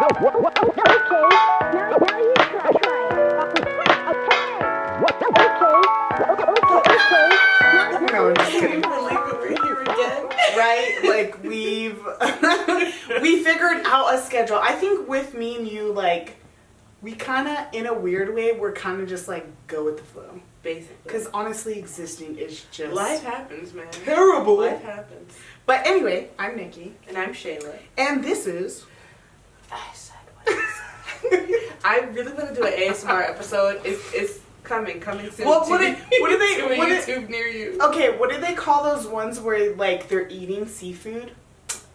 No, I'm just kidding. I can't believe it, we're here again. Right? Like, we figured out a schedule. I think with me and you, like, we kind of, in a weird way, we're kind of just like, go with the flow. Basically. Because honestly, existing is just... Life happens, man. terrible. Life happens. But anyway, I'm Nikki. And I'm Shayla. And this is... I said what I said. I really want to do an ASMR episode. It's coming soon. Well, what do they... to a YouTube near you. Okay, what do they call those ones where, like, they're eating seafood?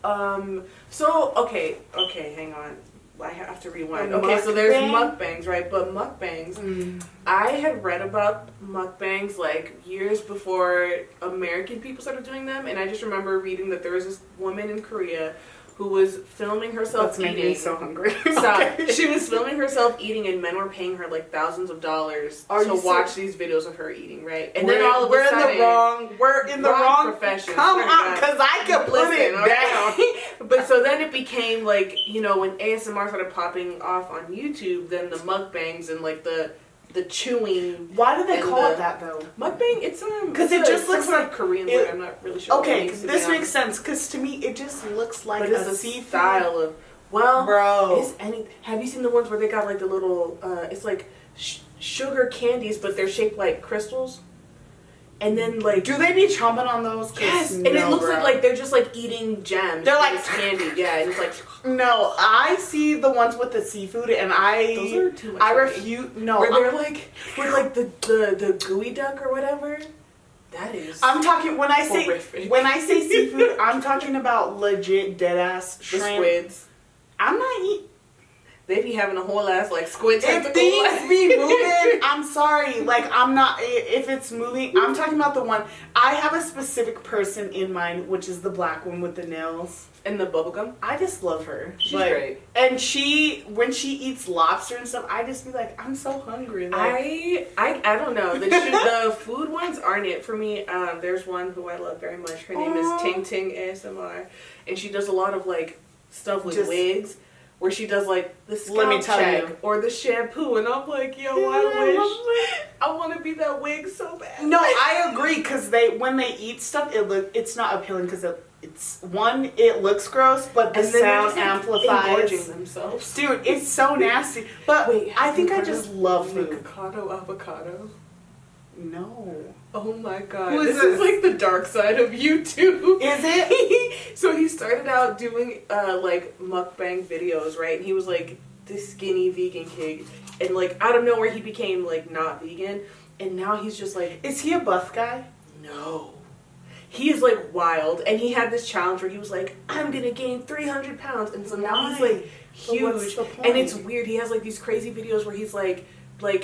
So, okay, hang on. I have to rewind. Okay, so there's mukbangs, right? But mukbangs, I had read about mukbangs like years before American people started doing them, and I just remember reading that there was this woman in Korea who was filming herself eating. Making me so hungry. Okay. She was filming herself eating, and men were paying her like thousands of dollars to watch these videos of her eating, right? And then all of a sudden, we're in the wrong profession. Come on, because I could put it down. But so then it became like, you know, when ASMR started popping off on YouTube, then the mukbangs and like the chewing. Why do they call it that though? Mukbang, it's because it just looks like Korean word. I'm not really sure. Okay, this makes sense because to me it just looks like a seafood style of. Well, bro, have you seen the ones where they got like the little? It's like sugar candies, but they're shaped like crystals. And then like, do they be chomping on those? Yes, and it looks like they're just like eating gems. They're like candy, yeah. And it's like no, I see the ones with the seafood, and those are too much. I refute. No, where they're like, the gooey duck or whatever. That is. I'm talking when I horrific. say seafood, I'm talking about legit dead ass shrimp. The squids. I'm not eating. They be having a whole ass like squid tentacle. If things be moving, I'm sorry. Like, I'm not, if it's moving, I'm talking about the one, I have a specific person in mind, which is the black one with the nails. And the bubblegum. I just love her. She's great. And when she eats lobster and stuff, I just be like, I'm so hungry. Like, I don't know. The food ones aren't it for me. There's one who I love very much. Her name is Ting Ting ASMR. And she does a lot of like stuff with wigs. Where she does like the scalp check or the shampoo, and I'm like, yo, I want to be that wig so bad. No, I agree because when they eat stuff, it's not appealing because it looks gross, but the sound amplifies. Engorging themselves, dude. It's so nasty. But wait, I think I just love food. Avocado. No. Oh my god. This is like the dark side of YouTube. Is it? So he started out doing like mukbang videos, right? And he was like this skinny vegan kid. And like out of nowhere he became like not vegan. And now he's just like, is he a buff guy? No. He is like wild. And he had this challenge where he was like, I'm gonna gain 300 pounds. And so now he's like huge. And it's weird. He has like these crazy videos where he's like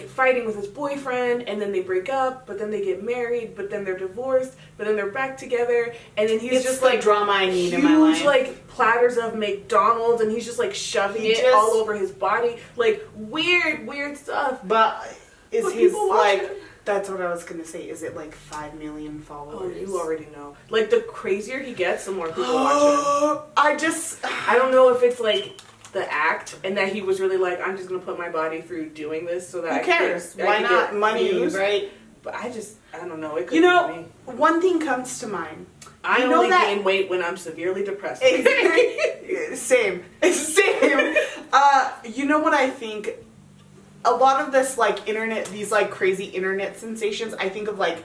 fighting with his boyfriend, and then they break up, but then they get married, but then they're divorced, but then they're back together, and then he's just like drama I need huge, in my life. like platters of McDonald's, and he's just like shoving it all over his body, like weird stuff. But he's like? That's what I was gonna say. Is it like 5 million followers? Oh, you already know. Like the crazier he gets, the more people watch him. I don't know if it's like the act, and that he was really like, I'm just gonna put my body through doing this so that who cares? Why not money, views, right? But I don't know. It could be me. One thing comes to mind. I only gain weight when I'm severely depressed. Same. You know what I think? A lot of this like internet, these like crazy internet sensations, I think of like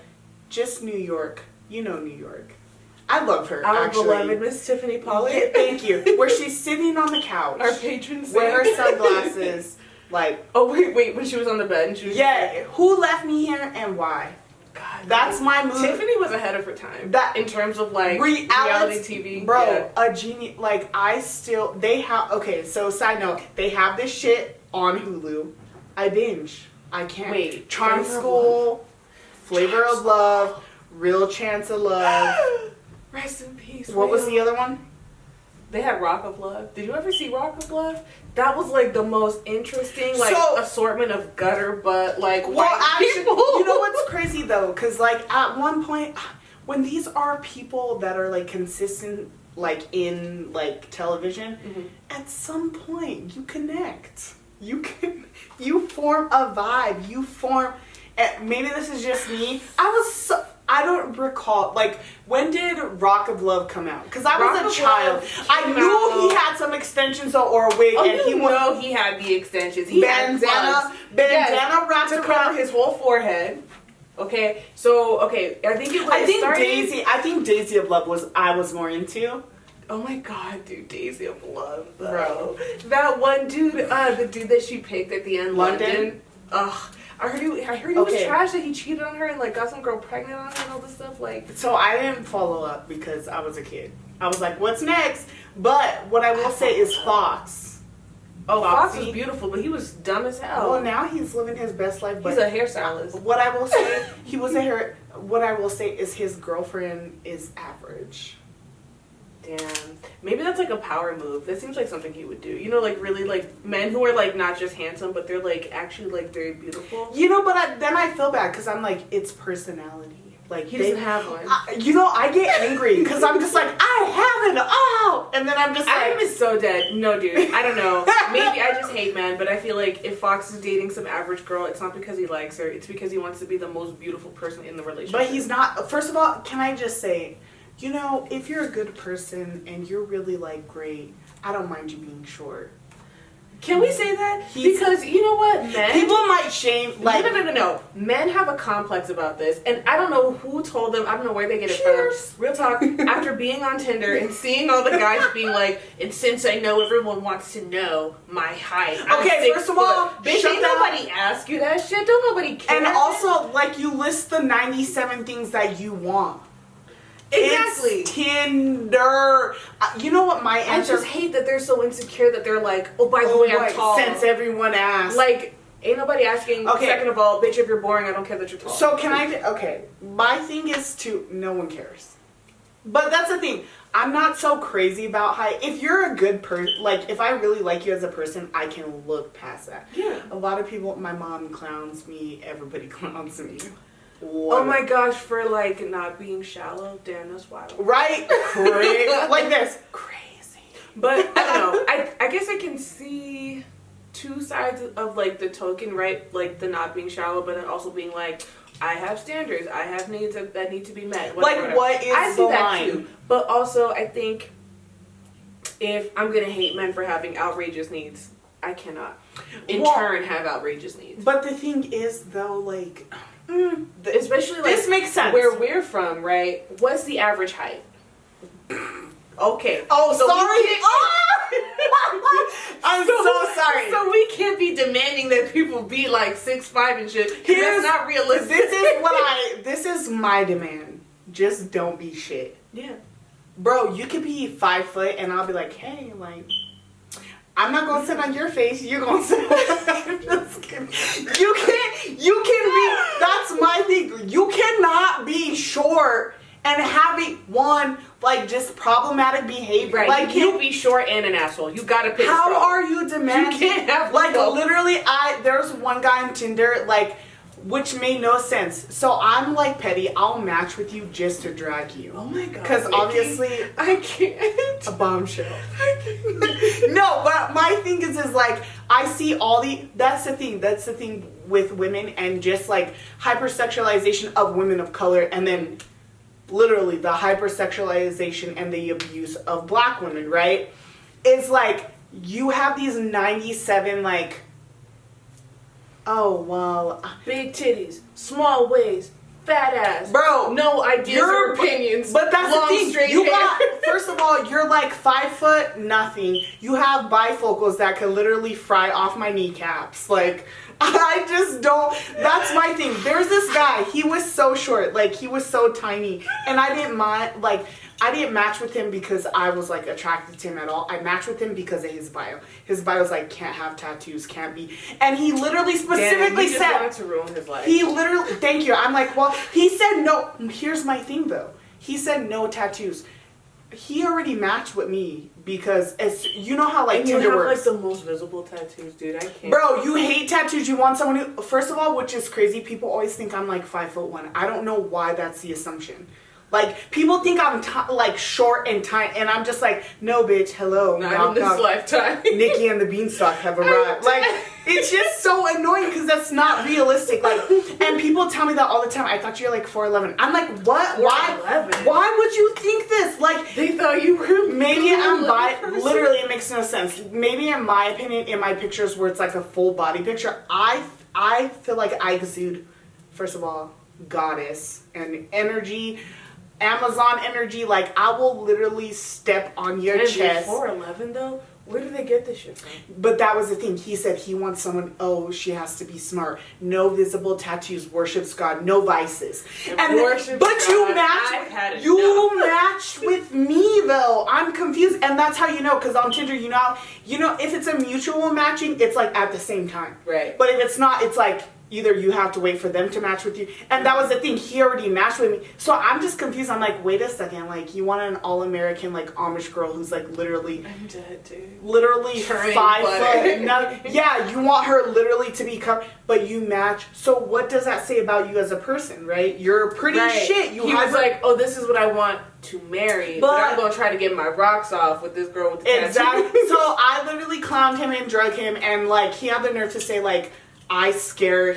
just New York. You know New York. I love her. Our beloved Miss Tiffany Pollard. Yeah, thank you. Where she's sitting on the couch. Our patron saint. Wear her sunglasses. Like, oh wait, when she was on the bed and she was who left me here and why? God, that's my mood. Tiffany was ahead of her time. In terms of like reality TV, bro, a genius. Like so side note, they have this shit on Hulu. I binge. I can't. Wait, Charm School, Flavor of Love, Real Chance of Love. Rest in peace. What was the other one? They had Rock of Love. Did you ever see Rock of Love? That was like the most interesting assortment of gutter butt white people. You know what's crazy though? Because like at one point, when these are people that are like consistent like in like television, Mm-hmm. at some point you connect. You form a vibe. You form. Maybe this is just me. I don't recall, like, when did Rock of Love come out? Because I was a child. I knew he had some extensions or a wig, and he had the extensions. He had bandana wrapped to around cover his whole forehead. Okay, so I think Daisy of Love I was more into. Oh my god, dude, Daisy of Love, though. Bro. That one dude, the dude that she picked at the end, London. Ugh. I heard he was trash, that he cheated on her and like got some girl pregnant on her and all this stuff. Like, so I didn't follow up because I was a kid. I was like, what's next? But what I will say is Fox. Oh, Fox was beautiful, but he was dumb as hell. Well, now he's living his best life. But he's a hairstylist. What I will say, what I will say is his girlfriend is average. Damn. Maybe that's like a power move. That seems like something he would do. You know, like really like men who are like not just handsome, but they're like actually like very beautiful. You know, but then I feel bad because I'm like, it's personality. Like he doesn't have one. I get angry because I'm just like, I have it all, and then I'm just like, I'm so dead. No, dude, I don't know. Maybe I just hate men, but I feel like if Fox is dating some average girl, it's not because he likes her. It's because he wants to be the most beautiful person in the relationship. But he's not. First of all, can I just say, you know, if you're a good person and you're really like great, I don't mind you being short. Can we say that? Because you know what, men... People might shame, like... No. Men have a complex about this, and I don't know who told them, I don't know where they get it from. Real talk, after being on Tinder and seeing all the guys being like, and since I know everyone wants to know my height, okay, first of all, bitch, ain't nobody ask you that shit. Don't nobody care. And also, like, you list the 97 things that you want. Exactly. It's Tinder. You know what my answer... I just hate that they're so insecure that they're like, oh, by the way, I'm tall. Since everyone asked. Like, ain't nobody asking. Okay. Second of all, bitch, if you're boring, I don't care that you're tall. So can I... Okay. My thing is no one cares. But that's the thing. I'm not so crazy about height. If you're a good person... Like, if I really like you as a person, I can look past that. Yeah. A lot of people... My mom clowns me. Everybody clowns me. What? Oh my gosh, for like not being shallow. Damn, that's wild. Right? Crazy. Like this. Crazy. But I don't know. I guess I can see two sides of like the token, right? Like the not being shallow, but then also being like, I have standards. I have needs that need to be met. Whatever, like, what is I see the that line? Too. But also, I think if I'm going to hate men for having outrageous needs, I cannot in turn have outrageous needs. But the thing is, though, like... Especially like this makes sense. Where we're from, right? What's the average height? Okay. Oh, so sorry. I'm so sorry. So we can't be demanding that people be like 6'5" and shit. That's not realistic. This is my demand. Just don't be shit. Yeah. Be you could be 5 foot and I'll be like, hey, like, I'm not gonna sit on your face. You're gonna sit on just kidding. You can be, that's my thing. You cannot be short and having like just problematic behavior. Right. Like you can't be short and an asshole. You gotta pick. How are you demanding? You can't have like literally there's one guy on Tinder, like, which made no sense. So I'm like petty. I'll match with you just to drag you. Oh my god. Because obviously I can't. A bombshell. No, but my thing is like I see all that's the thing with women and just like hypersexualization of women of color, and then literally the hypersexualization and the abuse of black women, right? It's like you have these 97 like, oh, well... Big titties, small waist, fat ass. Bro. No ideas or opinions. But that's long, the thing. Straight you hair. got, first of all, you're like 5 foot nothing. You have bifocals that could literally fry off my kneecaps. Like, I just don't... That's my thing. There's this guy. He was so short. Like, he was so tiny. And I didn't mind... Like... I didn't match with him because I was like attracted to him at all. I matched with him because of his bio. His bio's like, can't have tattoos, can't be. And he literally specifically he just wanted to ruin his life. He literally, thank you. I'm like, well, he said no. Here's my thing though. He said no tattoos. He already matched with me because it's, you know how like and Tinder you have works. like the most visible tattoos, dude. I can't. Bro, you hate tattoos. You want someone who, first of all, which is crazy. People always think I'm like 5'1". I don't know why that's the assumption. Like, people think I'm like short and tiny, and I'm just like, no, bitch, hello. Not in this lifetime. Nikki and the Beanstalk have arrived. Like, it's just so annoying because that's not realistic. Like, and people tell me that all the time. I thought you're like 4'11". I'm like, what? 4'11"? Why would you think this? Like, they thought you were. Maybe I'm literally, it makes no sense. Maybe in my opinion, in my pictures where it's like a full body picture, I feel like I exude, first of all, goddess and energy. Amazon energy, like I will literally step on your chest. 4'11" though? Where do they get this shit from? But that was the thing. He said he wants someone, she has to be smart. No visible tattoos, worships God, no vices. And you matched with me though. I'm confused. And that's how you know, because on Tinder, you know, if it's a mutual matching, it's like at the same time. Right. But if it's not, it's like either you have to wait for them to match with you. And that was the thing. He already matched with me. So I'm just confused. I'm like, wait a second. Like, you want an all-American, like, Amish girl who's, like, literally... I'm dead, dude. Literally 5 foot. Yeah, you want her literally to be covered, but you match. So what does that say about you as a person, right? You're pretty shit. He was like, this is what I want to marry, but I'm going to try to get my rocks off with this girl with the tattoo. Exactly. So I literally clowned him and drug him, and, like, he had the nerve to say, like, I scare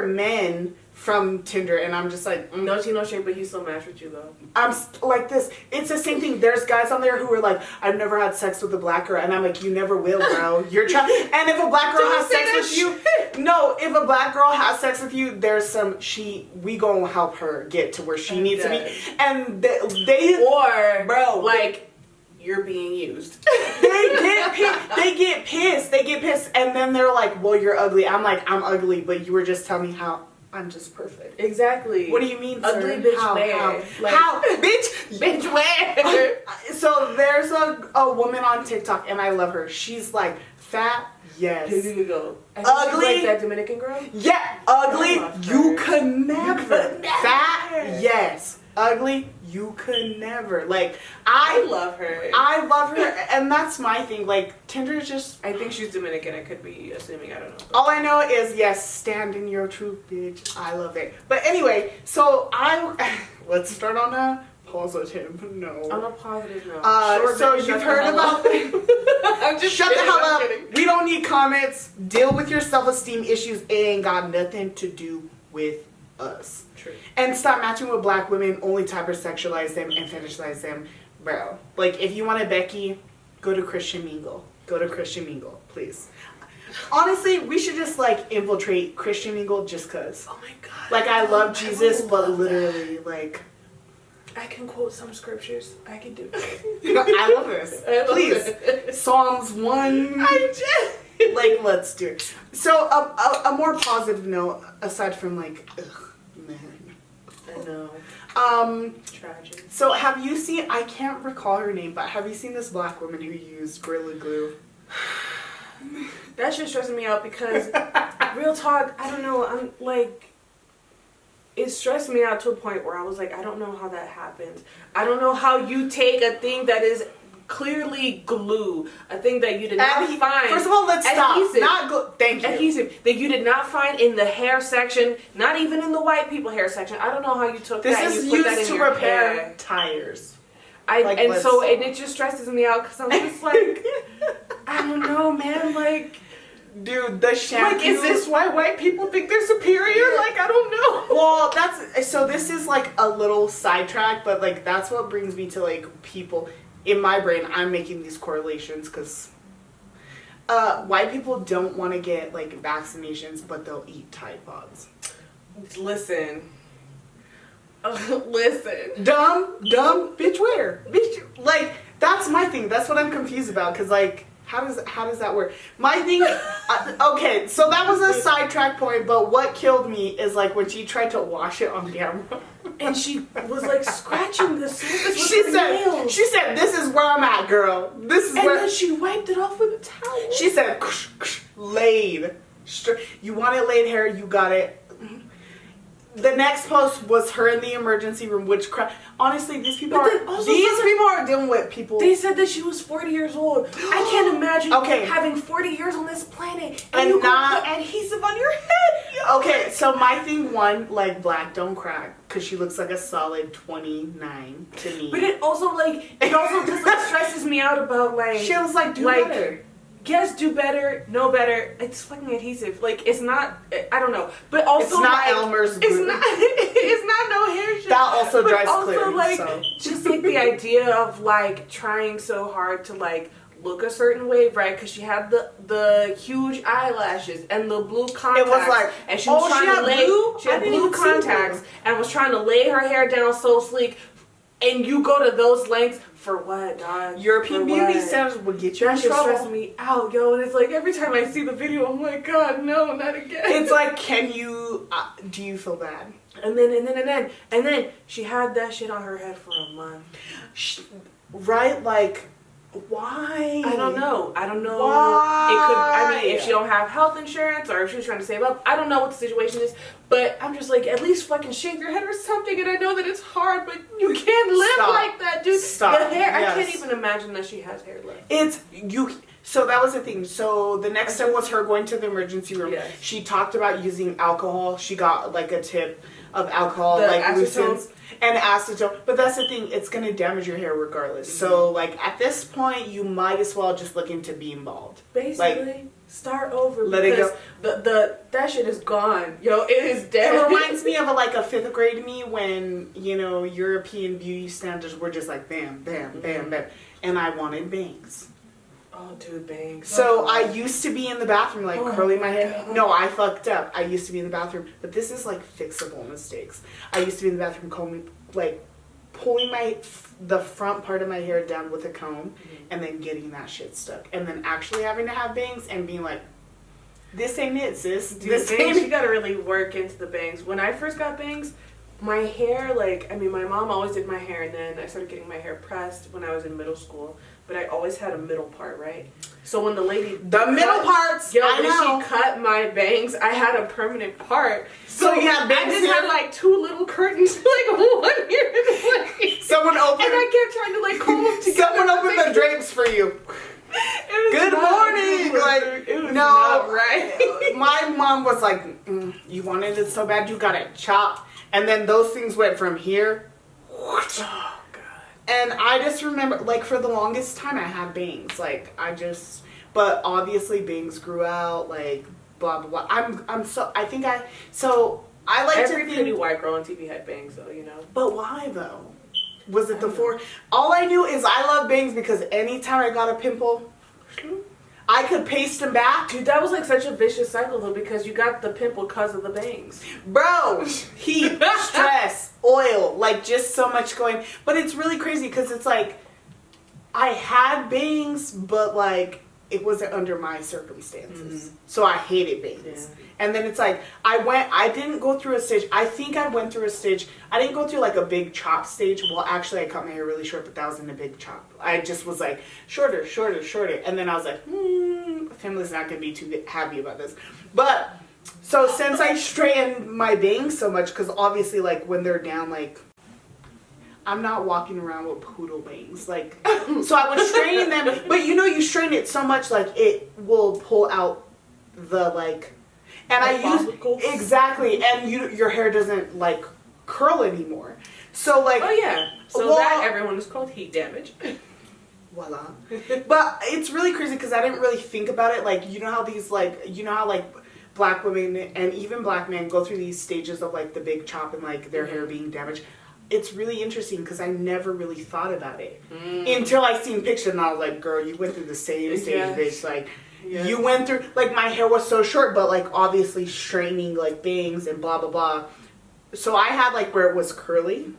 men from Tinder, and I'm just like, no tea, no shame, but he still matched with you though. I'm like this. It's the same thing. There's guys on there who are like, I've never had sex with a black girl, and I'm like, you never will, bro. You're trying. And if a black girl has sex with you, if a black girl has sex with you, there's we gonna help her get to where she needs to be, and you're being used. They get pissed, and then they're like, well, you're ugly. I'm like, I'm ugly, but you were just telling me how I'm just perfect. Exactly. What do you mean, ugly sir? bitch how? where? How? Bitch where? So there's a woman on TikTok, and I love her. She's like, fat, yes. Here you go. Ugly. Like that Dominican girl? Yeah, ugly, you could never. Fat, yes. Ugly, you could never. Like, I love her. I love her, and that's my thing. Like, Tinder is just... I think she's Dominican. I could be assuming. I don't know. All I know is, yes, stand in your truth, bitch. I love it. But anyway, so let's start on a positive note. On a positive note. So you've heard about... I'm just shut kidding, the hell I'm up. kidding. We don't need comments. Deal with your self-esteem issues. It ain't got nothing to do with us. True. And stop matching with black women, only hypersexualize them and fetishize them. Bro, like, if you want a Becky, go to Christian Mingle. Go to Christian Mingle, please. Honestly, we should just, like, infiltrate Christian Mingle just cause. Oh my god. Like, I love Jesus, but literally, like... I can quote some scriptures. I can do it. I love this. Please. Psalms 1. Like, let's do it. So, a more positive note, aside from, like, man. I know. Tragic. So, have you seen, I can't recall her name, but have you seen this black woman who used Gorilla Glue? That shit stresses me out because, real talk, I don't know, I'm like... It stressed me out to a point where I was like, I don't know how that happened. I don't know how you take a thing that is clearly glue, a thing that you did not find. First of all, let's adhesive, stop. Not glue. Thank you. Adhesive that you did not find in the hair section, not even in the white people hair section. I don't know how you took that and you put that in your hair. This is used to repair tires. And it just stresses me out because I'm just like, I don't know, man. Like, dude, the shampoo. Like, is this why white people think they're superior? Like, I don't know. Well, so this is like a little sidetrack, but like that's what brings me to like people in my brain. I'm making these correlations because white people don't want to get like vaccinations, but they'll eat Tide Pods. Listen. Listen. Dumb, bitch where? Bitch, like, that's my thing. That's what I'm confused about, because like, how does that work? My thing, okay, so that was a sidetrack point, but what killed me is like when she tried to wash it on camera. And she was like scratching the surface with her nails. She said, this is where I'm at, girl. This is where. And then she wiped it off with a towel. She said, laid. You wanted laid hair, you got it. The next post was her in the emergency room, which honestly, these people people are dealing with people. They said that she was 40 years old. I can't imagine having 40 years on this planet and you not put adhesive on your head. Okay, so my thing like black don't crack because she looks like a solid 29 to me. But it also just like stresses me out about like she was like do better. Yes, do better, know better. It's fucking adhesive. Like, it's not, I don't know. But also, it's not like, Elmer's it's not no hair shit. That also dries also, clear. Like, so. just like the idea of like trying so hard to like look a certain way, right? Because she had the huge eyelashes and the blue contacts. It was like, and she was trying to lay, she had blue contacts and was trying to lay her hair down so sleek. And you go to those lengths for what, dog? European beauty standards would get you in trouble. That shit stresses me out, yo. And it's like every time I see the video, I'm like, God, no, not again. It's like, can you? Do you feel bad? And then she had that shit on her head for a month. Right? Like, why? I don't know. Why? It could. I mean, if she don't have health insurance or if she was trying to save up, I don't know what the situation is. But I'm just like, at least fucking shave your head or something. And I know that it's hard, but you can't live like that, dude. Stop. The hair. Yes. I can't even imagine that she has hair left. It's you. So that was the thing. So the next step was her going to the emergency room. Yes. She talked about using alcohol. She got like a tip of alcohol, the like acetone. And acetone. But that's the thing. It's gonna damage your hair regardless. Mm-hmm. So like at this point, you might as well just look into being bald. Basically. Like, start over. Let it go. That shit is gone. Yo, it is dead. It reminds me of a 5th grade me when, European beauty standards were just like bam, bam, bam, bam. And I wanted bangs. Oh, dude, bangs. So I used to be in the bathroom like curling my hair. God. No, I fucked up. I used to be in the bathroom. But this is like fixable mistakes. I used to be in the bathroom pulling the front part of my hair down with a comb and then getting that shit stuck. And then actually having to have bangs and being like, this ain't it, sis. Dude, this bangs, you gotta really work into the bangs. When I first got bangs, my hair, my mom always did my hair, and then I started getting my hair pressed when I was in middle school. But I always had a middle part, right? So when the lady... middle parts, I know. When she cut my bangs, I had a permanent part. So you had bangs I just had 2 little curtains, one here and 1 here. Someone opened... And I kept trying to comb them together. Someone opened the drapes for you. Good morning! It was not right. My mom was like, you wanted it so bad, you got it chopped. And then those things went from here... And I just remember, for the longest time, I had bangs. But obviously bangs grew out, blah, blah, blah. I like Every pretty white girl on TV had bangs, though, But why, though? Was it the four? All I knew is I love bangs because anytime I got a pimple, I could paste them back. Dude, that was such a vicious cycle, though, because you got the pimple because of the bangs. Bro, heat, stress, oil, just so much going. But it's really crazy because it's I had bangs, but it wasn't under my circumstances. Mm-hmm. So I hated bangs. Yeah. And then it's I didn't go through a stage. I think I went through a stage. I didn't go through a big chop stage. Well, actually I cut my hair really short, but that was in a big chop. I just was shorter. And then I was family's not going to be too happy about this. But, so since I straightened my bangs so much, because obviously when they're down, I'm not walking around with poodle bangs. So I was straightening them, but you straighten it so much, it will pull out the, and I use, exactly, and your hair doesn't, curl anymore. So, oh, yeah. So that, everyone, is called heat damage. Voila. But it's really crazy because I didn't really think about it. You know how black women and even black men go through these stages of, the big chop and, their hair being damaged. It's really interesting because I never really thought about it until I seen pictures and I was like, girl, you went through the same stage, bitch. Yes. You went through, my hair was so short, but, obviously straightening, bangs and blah, blah, blah. So I had, where it was curly,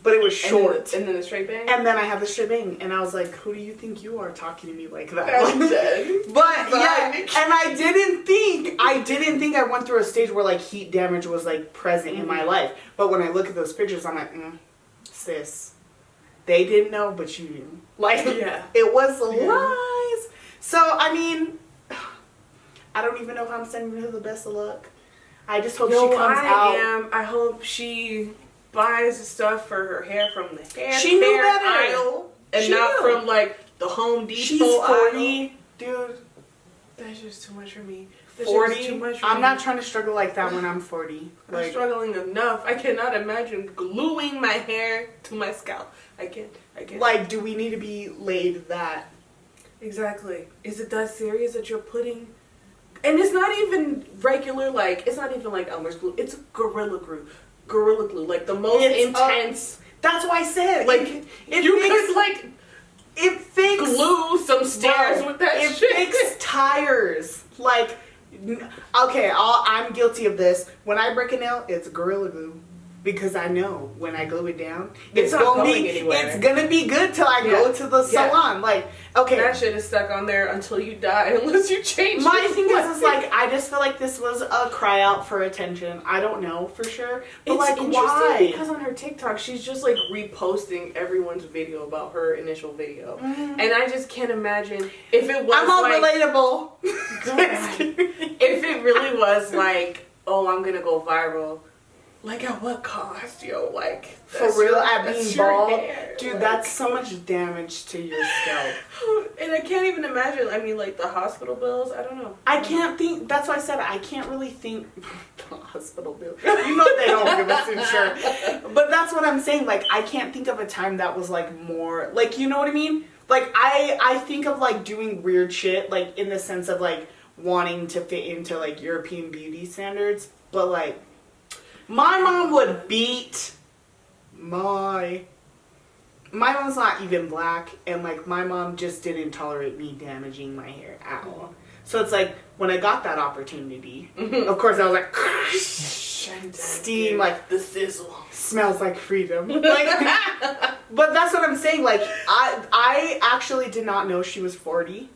but it was short. And then the straight bang? And then I had the straight bang. And I was like, who do you think you are talking to me like that? I'm dead. But, yeah, and I didn't think I went through a stage where, heat damage was, present in my life. But when I look at those pictures, I'm like, sis, they didn't know, but you knew. It was lies. So, I mean, I don't even know if I'm sending her the best of luck. I just hope she comes out. I hope she buys stuff for her hair from the hair She knew better. aisle and not from like the Home Depot She's 40, aisle. dude. That's just too much for me. 40? Too much for I'm me. not trying to struggle like that when I'm 40. I'm struggling enough. I cannot imagine gluing my hair to my scalp. I can't. Like, do we need to be laid that? Exactly. Is it that serious that you're putting? And it's not even regular, like, it's not even like Elmer's glue. It's Gorilla Glue. Gorilla Glue. Like, the most intense. That's why I said. Like, you could, like, it fixed. Glue some stairs with that it shit. It fixed tires. Like, okay, I'm guilty of this. When I break a nail, it's Gorilla Glue. Because I know when I glue it down, it's not gonna going be anywhere. It's gonna be good till I go to the salon. Like, okay, that shit is stuck on there until you die, unless you change. My thing is like I just feel like this was a cry out for attention. I don't know for sure, but it's like interesting why? Because on her TikTok, she's just like reposting everyone's video about her initial video, and I just can't imagine if it was. I'm all like, relatable. If it really was like, oh, I'm gonna go viral. Like, at what cost, yo? Like, for real, at being bald? Hair. Dude, like, that's so much damage to your scalp. And I can't even imagine, I mean, like, the hospital bills, I don't know. I can't think, that's why I said I can't really think, the hospital bill. You know they don't give us insurance. But that's what I'm saying, like, I can't think of a time that was, like, more, like, you know what I mean? Like, I think of, like, doing weird shit, like, in the sense of, like, wanting to fit into, like, European beauty standards, but, like, my mom would beat my mom's not even black, and like my mom just didn't tolerate me damaging my hair at all. So it's like when I got that opportunity, of course I was like steam, like the sizzle smells like freedom. Like, but that's what I'm saying. Like I actually did not know she was 40,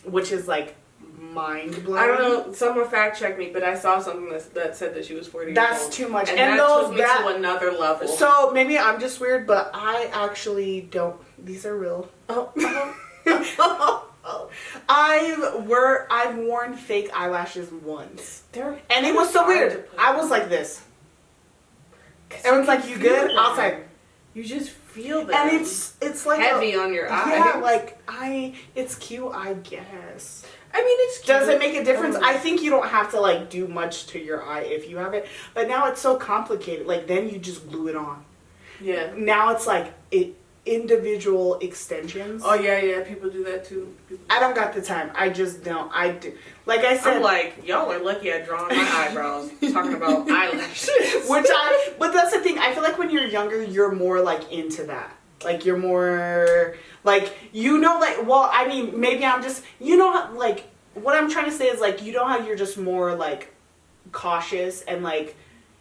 which is like mind blowing. I don't know. Someone fact checked me, but I saw something that said that she was 40 That's years old. too much, and that took me to another level. So maybe I'm just weird, but I actually don't. These are real. I've worn fake eyelashes once, and it was so weird. I was like this. Everyone's like, "You good?" I was like, you just feel that, and it's like heavy on your eye. Yeah, like it's cute, I guess. I mean, it's cute. Does it make a difference? I think you don't have to like do much to your eye if you have it. But now it's so complicated. Like then you just glue it on. Yeah. Now it's like individual extensions. Oh yeah, people do that too. I don't got the time. I just don't. I do. Like I said, I'm like, y'all are lucky at drawing my eyebrows. Talking about eyelashes. But that's the thing. I feel like when you're younger, you're more like into that. Like you're more like, you know, like, well, I mean, maybe I'm just, you know, how, like what I'm trying to say is like, you know how you're just more like cautious and like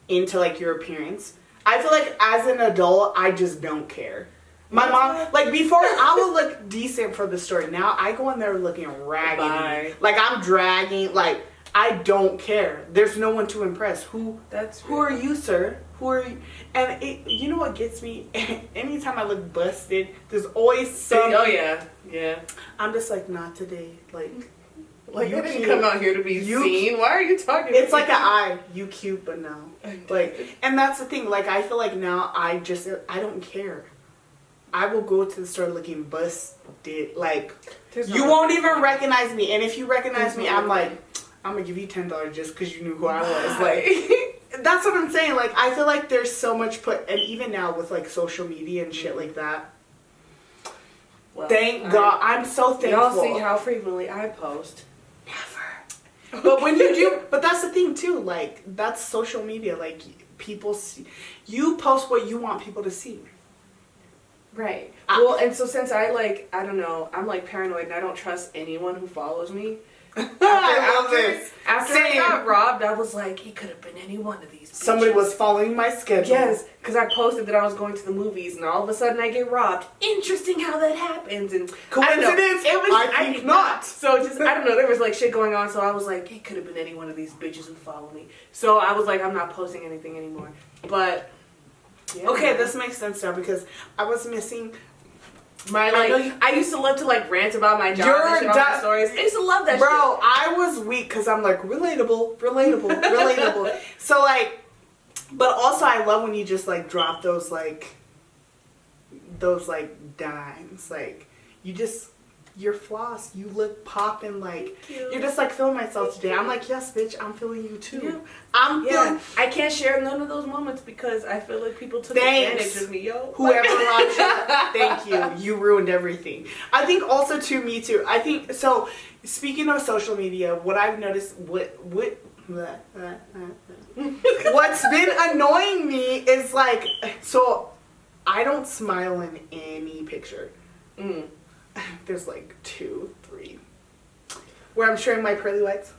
into like your appearance. I feel like as an adult, I just don't care. My mom, like before, I would look decent for the store. Now I go in there looking raggedy. Like I'm dragging, like I don't care. There's no one to impress. Who are you, sir? Who are you? And you know what gets me? Anytime I look busted, there's always some. Oh yeah. I'm just like, not today. Like I didn't come out here to be seen. Why are you talking? It's like an eye. You cute, but no. Like, and that's the thing. Like, I feel like now I don't care. I will go to the store looking busted. Like, you won't even recognize me. And if you recognize me, I'm like, I'm gonna give you $10 just because you knew who I was. Like, that's what I'm saying. Like, I feel like there's so much and even now with like social media and shit like that. Well, thank God. I'm so thankful. Y'all see how frequently I post. Never. But when you do, but that's the thing too. Like, that's social media. Like, people see, you post what you want people to see. Right. Well, and so since I don't know, I'm like paranoid and I don't trust anyone who follows me. After I got robbed, I was like, it could have been any one of these bitches. Somebody was following my schedule. Yes, because I posted that I was going to the movies, and all of a sudden I get robbed. Interesting how that happens. And coincidence? I think not. So just, I don't know, there was like shit going on, so I was like, it could have been any one of these bitches who follow me. So I was like, I'm not posting anything anymore. But, yeah. Okay, this makes sense now because I was missing I used to love to like rant about my job and shit on my stories. I used to love that bro, shit. Bro, I was weak because I'm like, relatable. So like, but also I love when you just like drop those dimes. Like, you're floss, you look popping, like, you're just like feeling myself today. I'm like, yes, bitch, I'm feeling you too. Yeah. I'm feeling. I can't share none of those moments because I feel like people took advantage of me, yo. Whoever watched it, thank you. You ruined everything. I think also too, me too. I think, so, speaking of social media, what I've noticed, what's been annoying me is like, so, I don't smile in any picture. There's like 2, 3 where I'm showing my pearly whites.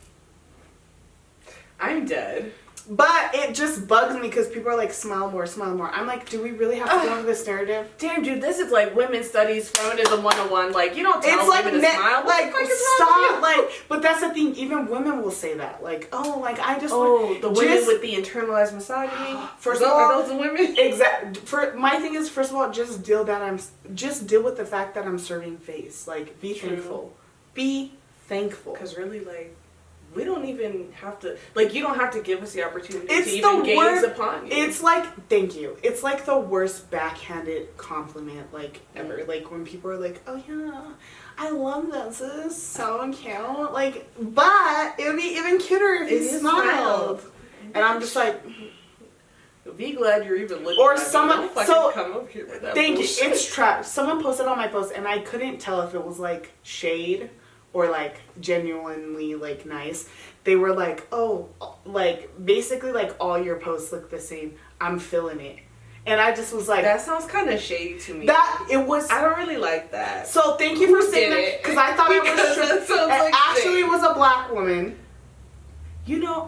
I'm dead. But it just bugs me because people are like, smile more, smile more. I'm like, do we really have to go into this narrative? Damn, dude, this is like women's studies, feminism 101. Like, you don't tell women to smile. Like, stop. Like, but that's the thing. Even women will say that. Like, oh, like, I just... Oh, the women with the internalized misogyny? First of all... Are those the women? Exactly. My thing is, first of all, just deal with the fact that I'm serving face. Like, be thankful. Be thankful. Because really, like... We don't even have to, like, you don't have to give us the opportunity to even gaze upon you. It's like, thank you. It's like the worst backhanded compliment, like, ever. Like, when people are like, oh yeah, I love this. This is so cute. Like, but it would be even cuter if you smiled. And I'm just like... Be glad you're even looking or at someone, me. Don't so, come up here with that thank bullshit. you. It's trash. Someone posted on my post, and I couldn't tell if it was, like, shade or like genuinely like nice. They were like, oh, like basically like all your posts look the same. I'm feeling it. And I just was like, that sounds kind of shady to me. That it was. I don't really like that. So thank you for saying that, because I thought it was true. It actually was a black woman. You know,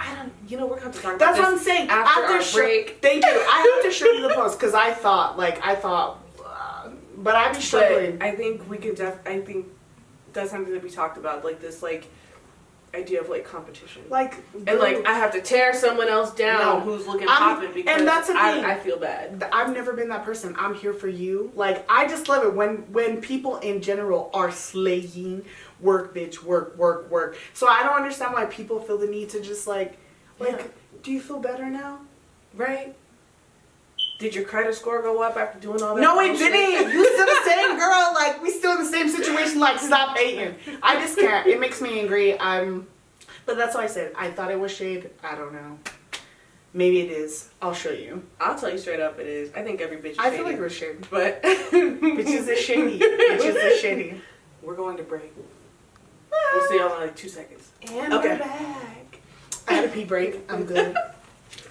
we're going to talk about That's this what I'm saying. after our break. Thank you. I have to show you the post because I thought, but I'd be struggling. But I think that's something that we talked about, like this, like idea of like competition, like, and like I have to tear someone else down who's looking popping because and that's the thing. I feel bad. I've never been that person. I'm here for you. Like, I just love it when people in general are slaying. Work, bitch, work. So I don't understand why people feel the need to just like, do you feel better now? Right? Did your credit score go up after doing all that? No, it didn't. You still the same girl. Like, we still in the same situation. Like, stop hating. I just can't. It makes me angry. But that's why I said I thought it was shade. I don't know. Maybe it is. I'll show you. I'll tell you straight up, it is. I think every bitch is I shady. feel like we're shady. But bitches is shady. Bitches is shady. We're going to break. We'll see y'all in like 2 seconds. And we're back. I had a pee break. I'm good.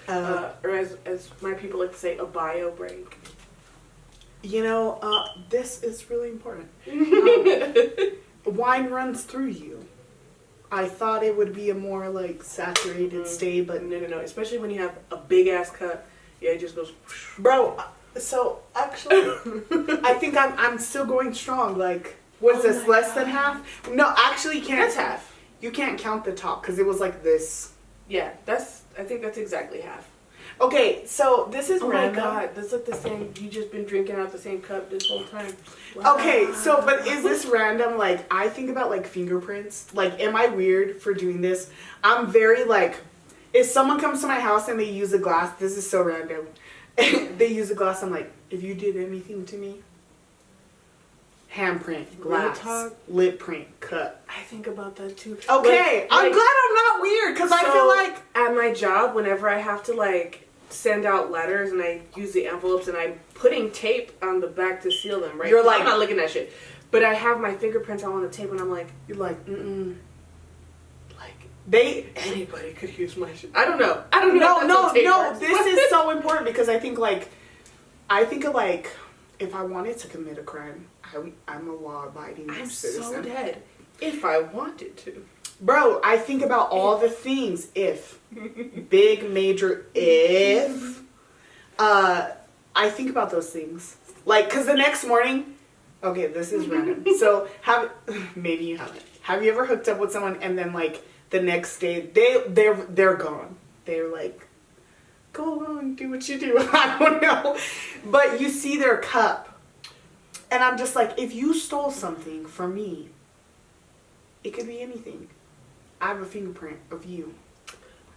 Or as my people like to say, a bio break. You know, this is really important. Wine runs through you. I thought it would be a more like saturated state, but no. Especially when you have a big ass cut, yeah, it just goes. Bro, so actually, I think I'm still going strong. Like, what is this? Less than half? No, actually, you can't. That's half. You can't count the top because it was like this. Yeah, I think that's exactly half. Okay, so this is random. Oh my god, that's like the same, you just been drinking out the same cup this whole time. Wow. Okay, so, but is this random? Like, I think about, like, fingerprints. Like, am I weird for doing this? I'm very, like, if someone comes to my house and they use a glass, this is so random. They use a glass, I'm like, if you did anything to me, handprint, glass, lip print, cut. I think about that too. Okay, I'm glad I'm not weird, because I feel like... At my job, whenever I have to, like, send out letters and I use the envelopes and I'm putting tape on the back to seal them, right? You're like... I'm not looking at shit. But I have my fingerprints on the tape and I'm like... You're like, Anybody could use my shit. I don't know. No, this is so important because I think, like... If I wanted to commit a crime, I'm a law-abiding citizen. I'm so dead. If I wanted to. Bro, I think about all the things. If. Big, major, if. I think about those things. Like, because the next morning... Okay, this is random. So, maybe you haven't. Have you ever hooked up with someone and then, like, the next day, they're gone. They're like, go on, do what you do. I don't know. But you see their cup. And I'm just like, if you stole something from me, it could be anything. I have a fingerprint of you.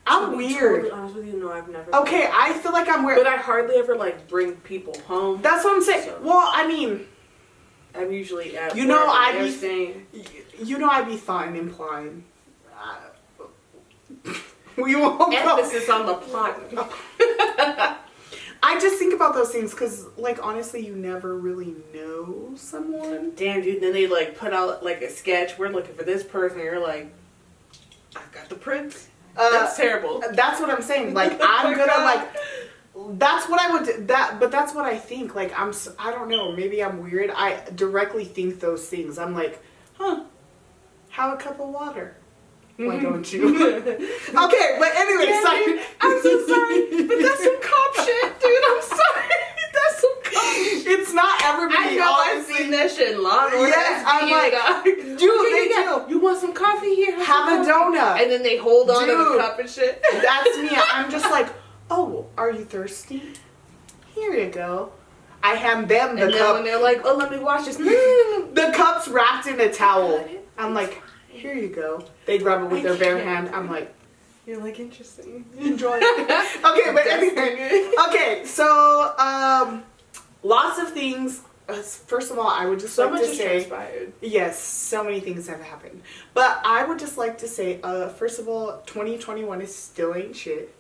I'm weird. To be totally honest with you, no, I've never. Okay, I feel like I'm weird. But I hardly ever, like, bring people home. That's what I'm saying. So. Well, I mean... I'm usually at you know, I'd be staying. You know, I'd be fine implying. We won't emphasis on the plot. I just think about those things because, like, honestly, you never really know someone. Damn, dude. Then they, like, put out, like, a sketch. We're looking for this person. And you're like, I got the prints. That's terrible. That's what I'm saying. Like, I'm gonna, like... That's what I would do. But that's what I think. Like, I don't know. Maybe I'm weird. I directly think those things. I'm like, huh, have a cup of water. Why don't you? Okay, but anyway, yeah, sorry. Dude, I'm so sorry, but that's some cop shit, dude. I'm sorry. That's some cop shit. It's not everybody. I know, I've seen that shit in Law and Order. Yes, I'm like, dude, they do. You want some coffee here? Have a donut. And then they hold on to the cup and shit. That's me. I'm just like, oh, are you thirsty? Here you go. I hand them the cup. And then when they're like, oh, let me wash this. The cup's wrapped in a towel. I'm like, here you go. They grab it with their bare hand. I'm like, you're like, interesting. Enjoy it. Okay, but anyway. Okay, so, lots of things. First of all, I would just like to say, transpired. Yes, so many things have happened. But I would just like to say, first of all, 2021 is still ain't shit.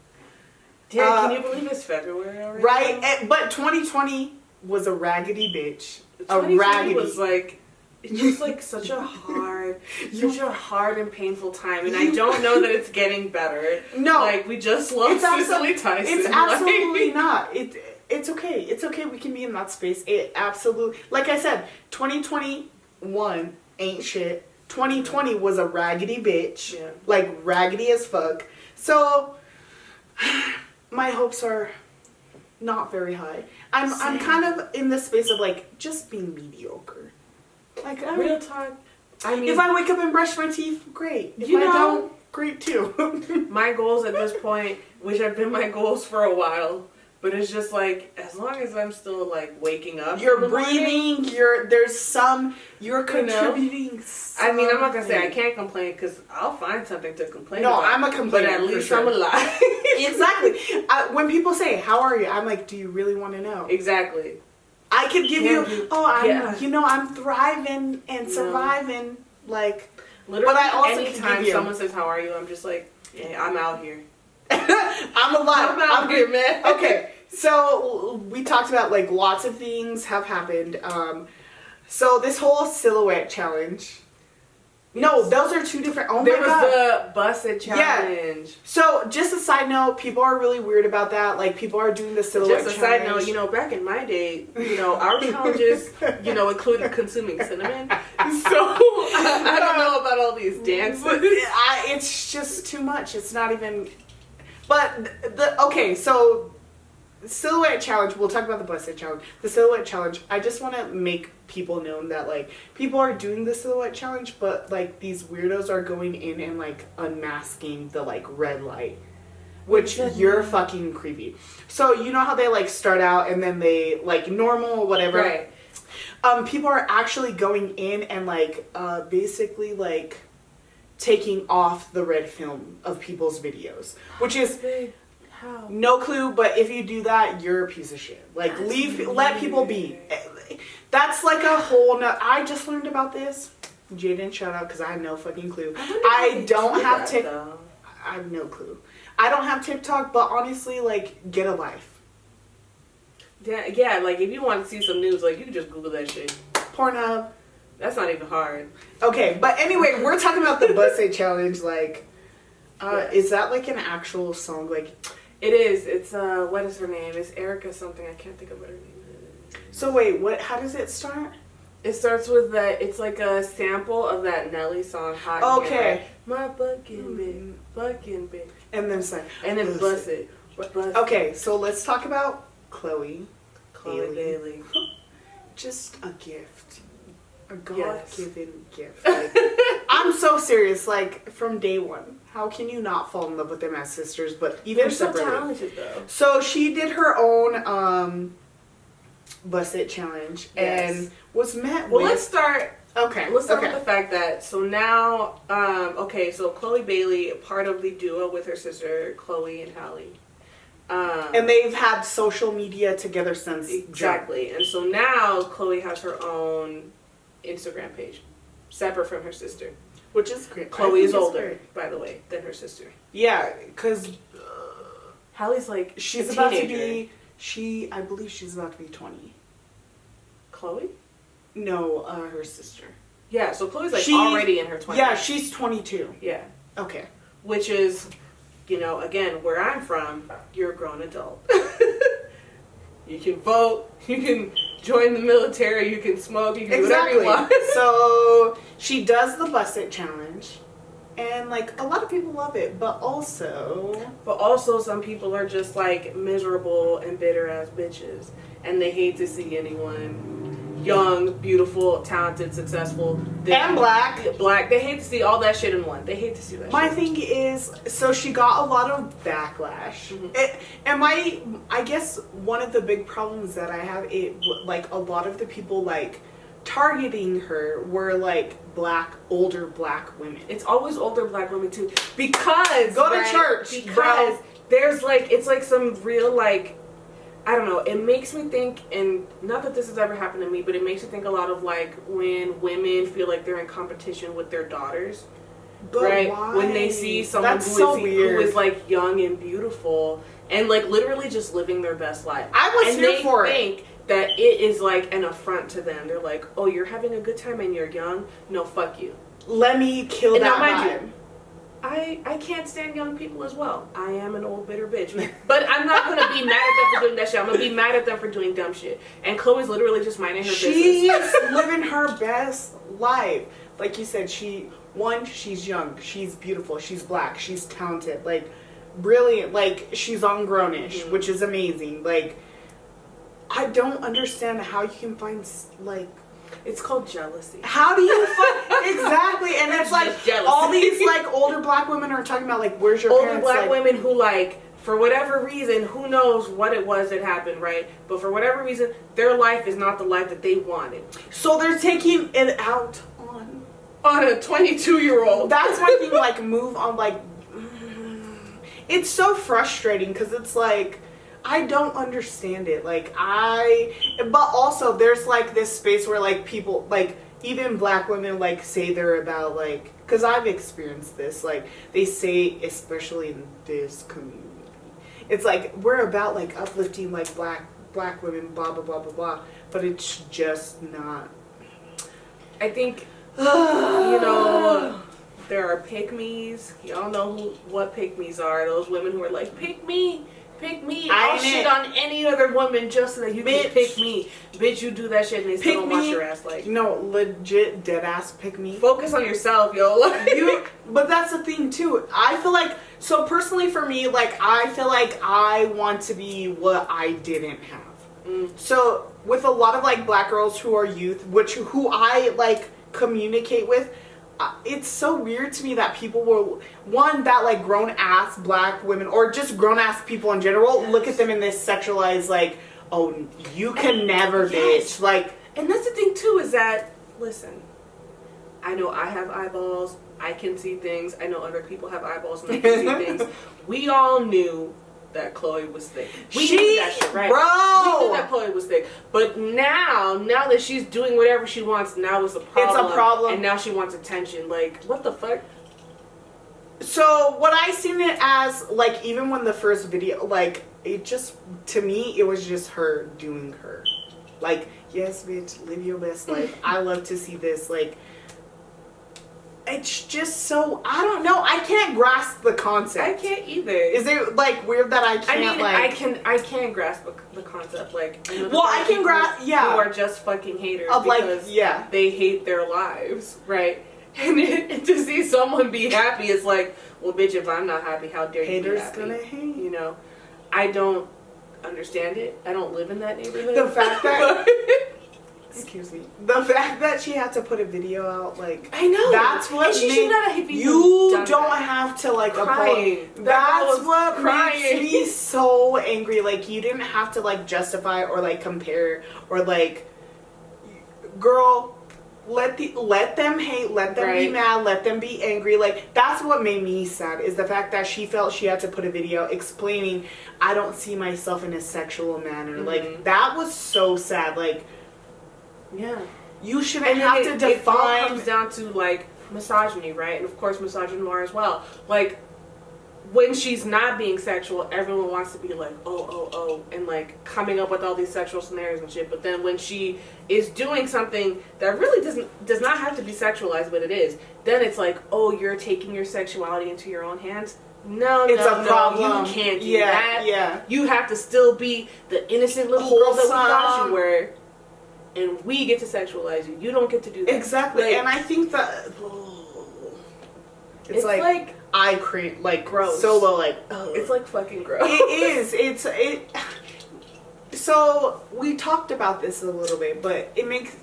Damn, can you believe it's February already? Right, but 2020 was a raggedy bitch. A 2020 raggedy. was like, it's just like such a hard and painful time, and I don't know that it's getting better. No, like we just lost Cicely Tyson. It's absolutely not. It's okay. It's okay. We can be in that space. It absolutely, like I said, 2021 ain't shit. 2020 was a raggedy bitch. Yeah. Like raggedy as fuck. So my hopes are not very high. I'm kind of in the space of like just being mediocre. Like real talk. I mean, if I wake up and brush my teeth, great. If I don't, great too. My goals at this point, which have been my goals for a while, but it's just like as long as I'm still like waking up, you're breathing. You're contributing. I mean, I'm not gonna say I can't complain because I'll find something to complain about. No, I'm a complainer. But at least I'm alive. Exactly. When people say, "How are you?" I'm like, "Do you really want to know?" Exactly. I could give I'm thriving and surviving, like, literally. But I also anytime someone says, "How are you?" I'm just like, "Yeah, I'm out here. I'm alive. I'm out here, man." Okay, so we talked about like lots of things have happened. So this whole silhouette challenge. No, those are two different. Oh my god. There was the busted challenge. Yeah. So, just a side note, people are really weird about that. Like, people are doing the silhouette challenge. Just a side note, back in my day, our challenges, included consuming cinnamon. So, I don't know about all these dances. It's just too much. It's not even. But, okay, so, silhouette challenge, we'll talk about the busted challenge. The silhouette challenge, I just want to make people know that, like, people are doing the silhouette challenge, but, like, these weirdos are going in and, like, unmasking the, like, red light. Which, you're fucking creepy. So, you know how they, like, start out and then they, like, normal, whatever. Right. People are actually going in and, like, basically, like, taking off the red film of people's videos. Which is... How? No clue, but if you do that, you're a piece of shit. Like, let people be. That's like a whole I just learned about this. Jaden, shout out, because I have no fucking clue. I don't have TikTok. I have no clue. I don't have TikTok, but honestly, like, get a life. Yeah, like, if you want to see some news, like, you can just Google that shit. Pornhub. That's not even hard. Okay, but anyway, we're talking about the Bussy Challenge, like, is that, like, an actual song, like... It is. It's, what is her name? It's Erica something. I can't think of what her name is. So wait, how does it start? It starts with it's like a sample of that Nelly song, Hot. Okay. My bucking big. And then it's like... And then Bust It. Okay, so let's talk about Chloe Bailey. Just a gift. A God-given gift. Like, I'm so serious, like, from day one. How can you not fall in love with them as sisters, but even They're separately? So talented, though. So she did her own Bust It challenge Yes. and was met Well, with... let's start Okay. with the fact that, so now, so Chloe Bailey, part of the duo with her sister, Chloe and Halle. And they've had social media together since. Exactly. And so now Chloe has her own Instagram page, separate from her sister. Which is great. Chloe is older, by the way, than her sister. Yeah, because... Halle's like she's a about teenager. to be... I believe she's about to be 20. Chloe? No, her sister. Yeah, so Chloe's like already in her 20s. Yeah, she's 22. Yeah. Okay. Which is, again, where I'm from, you're a grown adult. You can vote, you can join the military, you can smoke, you can do whatever you want. So she does the Bust It challenge. And a lot of people love it, but also some people are just miserable and bitter ass bitches. And they hate to see anyone young, beautiful, talented, successful, and black. They hate to see all that shit in one. They hate to see that. My thing is, so she got a lot of backlash. Mm-hmm. I guess one of the big problems that I have, a lot of the people targeting her were older black women. It's always older black women too, because go to church. Because there's it's some real I don't know, it makes me think, and not that this has ever happened to me, but it makes me think a lot of when women feel like they're in competition with their daughters. But right? Why? When they see someone who is young and beautiful and literally just living their best life. I was here for it. And they think that it is an affront to them. They're like, oh, you're having a good time and you're young? No, fuck you. Let me kill and that now, vibe. I can't stand young people as well. I am an old bitter bitch. But I'm not going to be mad at them for doing that shit. I'm going to be mad at them for doing dumb shit. And Chloe's literally just minding her business. She's living her best life. Like you said, she's young, she's beautiful, she's black, she's talented, brilliant, she's on Grownish, Mm-hmm. which is amazing. I don't understand how you can find, it's called jealousy. How do you find... Exactly, and it's all these, older black women are talking about, where's your older parents? Black women who, for whatever reason, who knows what it was that happened, right? But for whatever reason, their life is not the life that they wanted. So they're taking it out on a 22-year-old. That's my thing, move on, it's so frustrating, because it's I don't understand it. But also there's this space where people, even black women say they're about because I've experienced this, they say, especially in this community, it's we're about uplifting black women, blah blah blah blah blah, but it's just not. I think there are pick-me's. Y'all know what pick-me's are. Those women who are pick me. Pick me. I'll shit on any other woman just so that you can pick me. Bitch, you do that shit and they still don't wash your ass. No, legit, dead ass pick me. Focus on yourself, yo. But that's the thing too. I feel so personally for me, I feel I want to be what I didn't have. So with a lot of black girls who are youth, who I communicate with, it's so weird to me that people will, grown ass black women or just grown ass people in general, look at them in this sexualized oh, you can never bitch. And that's the thing too, is that, listen, I know I have eyeballs, I can see things, I know other people have eyeballs and they can see things. We all knew that Chloe was thick. We knew that shit, right? Bro! We knew that Chloe was thick. But now that she's doing whatever she wants, now it's a problem. It's a problem. And now she wants attention. What the fuck? So, what I seen it as, even when the first video, it just, to me, it was just her doing her. Yes, bitch, live your best life. I love to see this, it's just so, I don't know, I can't grasp the concept. I can't either. Is it weird that I can't I can grasp the concept. I can grasp, yeah. Who are just fucking haters of because they hate their lives, right? And to see someone be happy is well, bitch, if I'm not happy, how dare you be happy? Haters gonna hate. I don't understand it. I don't live in that neighborhood. The fact that Excuse me. The fact that she had to put a video out, like, I know. that's what she should not have you done don't that. have to, like, Crying. That's what crying. makes me so angry. Like, you didn't have to, like, justify or, like, compare or, like, girl, let them hate, let them be mad, let them be angry. Like, that's what made me sad, is the fact that she felt she had to put a video explaining, I don't see myself in a sexual manner. Like, that was so sad. Like, yeah, you shouldn't have to define. It all comes down to, like, misogyny, right? And of course misogynoir as well. Like, when she's not being sexual, everyone wants to be like, oh, and like coming up with all these sexual scenarios and shit. But then when she is doing something that really does not have to be sexualized, but it is, then it's like, oh, you're taking your sexuality into your own hands. No, it's a problem. You can't do that. Yeah. You have to still be the innocent little girl that we thought you were. And we get to sexualize you. You don't get to do that. Exactly. Like, and I think that it's like I create, like, gross. Solo, like, it's like fucking gross. It is. So we talked about this a little bit, but it makes,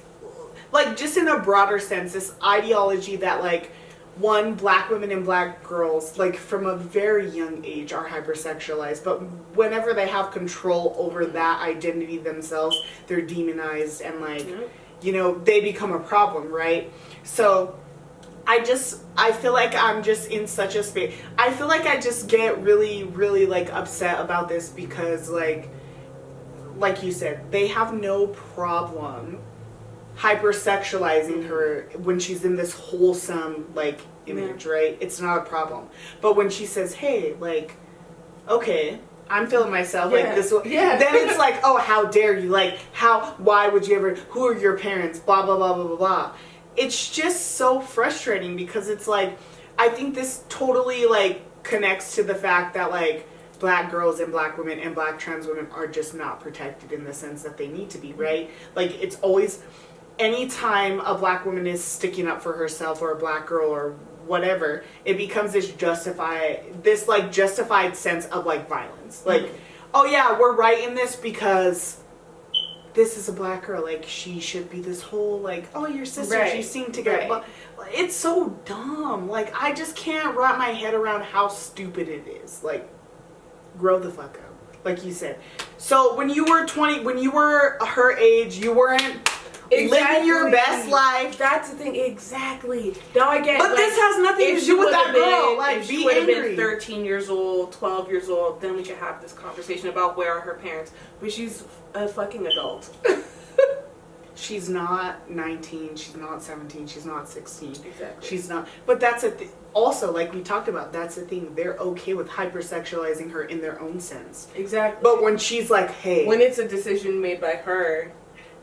like, just in a broader sense, this ideology that, like, black women and black girls, like, from a very young age are hypersexualized, but whenever they have control over that identity themselves, they're demonized and, like, you know, they become a problem, right? So I feel like I'm just in such a space. I feel like I just get really, really, like, upset about this because, like you said, they have no problem hypersexualizing her when she's in this wholesome, like, image, right? It's not a problem. But when she says, hey, like, okay, I'm feeling myself like this way, then it's like, oh, how dare you? Like, why would you ever, who are your parents? Blah, blah, blah, blah, blah, blah. It's just so frustrating because it's like, I think this totally, like, connects to the fact that, like, black girls and black women and black trans women are just not protected in the sense that they need to be, right? Like, it's always, anytime a black woman is sticking up for herself, or a black girl or whatever, it becomes this justified sense of, like, violence. Like, oh yeah, we're right in this because this is a black girl, like, she should be this whole, like, oh, your sisters, you sing together. But it's so dumb. Like, I just can't wrap my head around how stupid it is. Like, grow the fuck up, like you said. So when you were 20, when you were her age, you weren't living your best life. That's the thing, exactly. Now I get, but like, this has nothing to do with that girl. Like, if she would have been 13 years old, 12 years old, then we could have this conversation about where are her parents. But she's a fucking adult. She's not 19, she's not 17, she's not 16. Exactly. She's not. But that's a thing. Also, like we talked about, that's the thing. They're okay with hypersexualizing her in their own sense. Exactly. But when she's like, hey, when it's a decision made by her,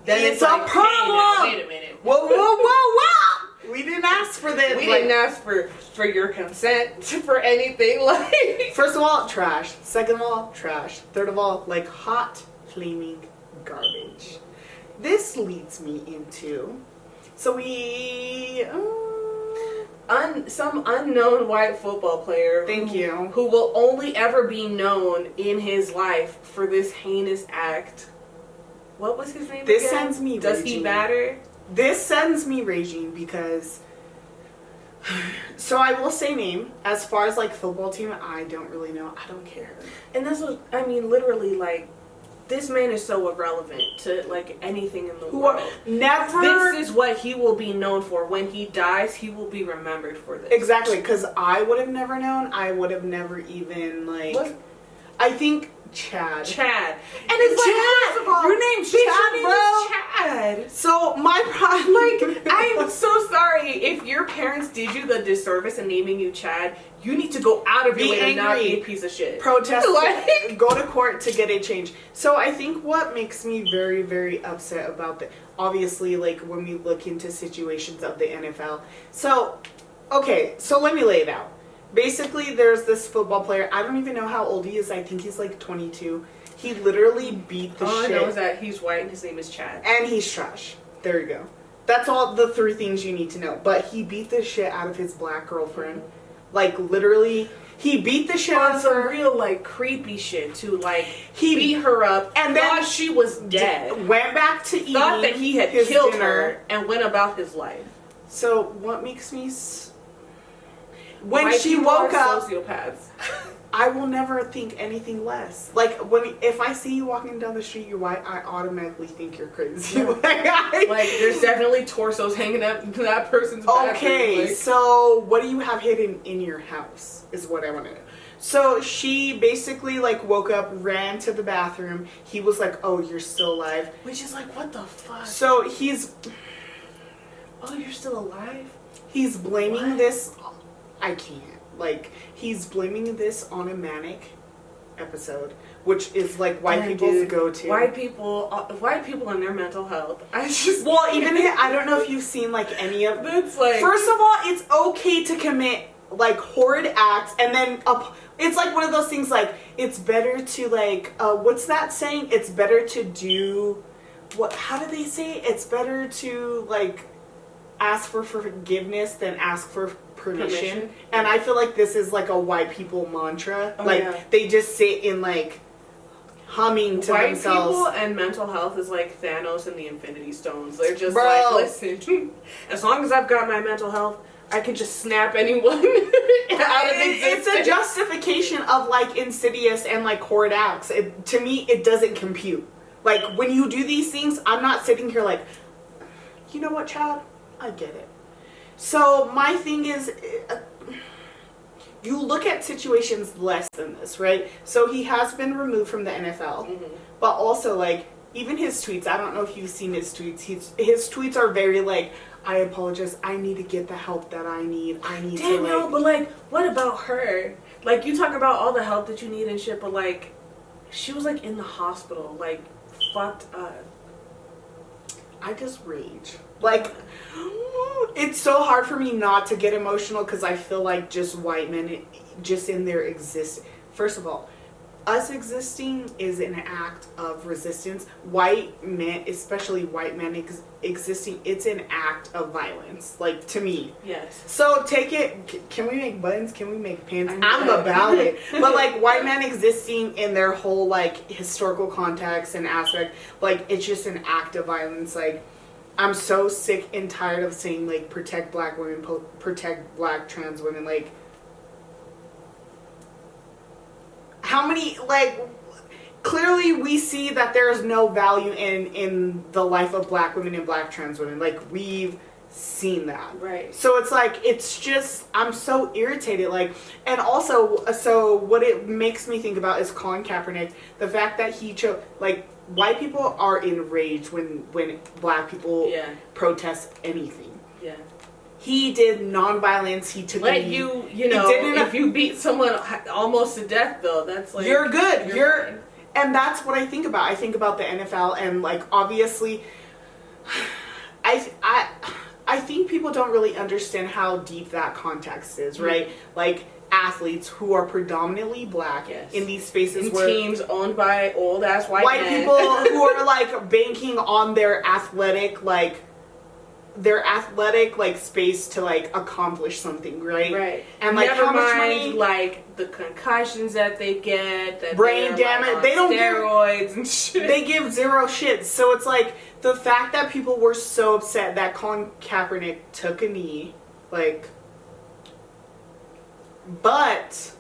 then it's like, a problem. Hey, now, wait a minute. Whoa. We didn't ask for this. We didn't ask for your consent for anything. Like, first of all, trash. Second of all, trash. Third of all, like, hot, flaming garbage. This leads me into, so we, some unknown white football player. Thank you. Who will only ever be known in his life for this heinous act. What was his name This again? sends me Does raging. he matter? This sends me raging because, so I will say name, as far as, like, football team, I don't really know. I don't care. And that's what, I mean, literally, like, this man is so irrelevant to, like, anything in the world. Never. This is what he will be known for. When he dies, he will be remembered for this. Exactly, because I would have never known. I would have never even, like, what? I think Chad. And it's Chad. like, first of all, your name's Chad, bro. Chad. So my problem, Like, I'm so sorry if your parents did you the disservice in naming you Chad. You need to go out of your way to not be a piece of shit. Protest, Like, go to court to get a change. So I think what makes me very, very upset about the, obviously, like, when we look into situations of the NFL. So, okay, so let me lay it out. Basically, there's this football player. I don't even know how old he is. I think he's like 22. He literally beat the shit. All I know is that he's white and his name is Chad. And he's trash. There you go. That's all the 3 things you need to know. But he beat the shit out of his black girlfriend. Like, literally, He beat the shit on out of some her. real like creepy shit too. Like He beat her up and thought then she was dead. Went back to eating. Thought that he had his killed dinner. her and went about his life. So what makes me when White she people woke are up, sociopaths. I will never think anything less. Like if I see you walking down the street, you're white, I automatically think you're crazy. Yeah. Like there's definitely torsos hanging up in that person's bathroom. Okay, like. so what do you have hidden in your house? Is what I want to know. So she basically like woke up, ran to the bathroom. He was like, "Oh, you're still alive," Which is like, what the fuck? So oh, you're still alive? He's blaming What? this. I can't. Like he's blaming this on a manic episode, which is like white people's go-to. White people and their mental health. I just Even I don't know if you've seen like any of. That's like First of all, it's okay to commit like horrid acts, and then it's like one of those things like it's better to like what's that saying? It's better to do what? How do they say it? It's better to like ask for forgiveness than ask for permission. And I feel like this is like a white people mantra. They just sit in like humming to white themselves. People and mental health is like Thanos and the Infinity Stones. They're just Bro. like, listen, as long as I've got my mental health, I can just snap anyone out of existence. It's a justification of like insidious and like horrid acts. To me, it doesn't compute. Like when you do these things, I'm not sitting here like, you know what, child? I get it. So my thing is, you look at situations less than this, right? So he has been removed from the NFL, but also like even his tweets. I don't know if you've seen his tweets. His tweets are very like, I apologize. I need to get the help that I need. I need to like. No, but like, what about her? Like you talk about all the help that you need and shit, but like, she was like in the hospital, like fucked up. I just rage. Like, it's so hard for me not to get emotional because I feel like just white men, just in their existence. First of all, us existing is an act of resistance. White men, especially white men existing, it's an act of violence. Like, to me. Yes. So take it, can we make buttons? Can we make pins? I'm about it. But like white men existing in their whole like historical context and aspect, like it's just an act of violence. Like, I'm so sick and tired of saying like protect black women, protect black trans women. Like, how many like clearly we see that there is no value in the life of black women and black trans women. Like we've seen that. Right. So it's like it's just I'm so irritated. Like, and also so what it makes me think about is Colin Kaepernick, the fact that he chose like. White people are enraged when black people protest anything. Yeah. He did nonviolence. He took Let you know, if you beat someone almost to death, though, that's like... You're good. You're and that's what I think about. I think about the NFL and, like, obviously, I think people don't really understand how deep that context is, right? Like, athletes who are predominantly black in these spaces in where teams owned by old ass white men. people who are like banking on their athletic like space to like accomplish something, right? And like never how much mind money, like the concussions that they get, that brain damage, like, they don't steroids and shit. They give zero shits. So it's like the fact that people were so upset that Colin Kaepernick took a knee, like. But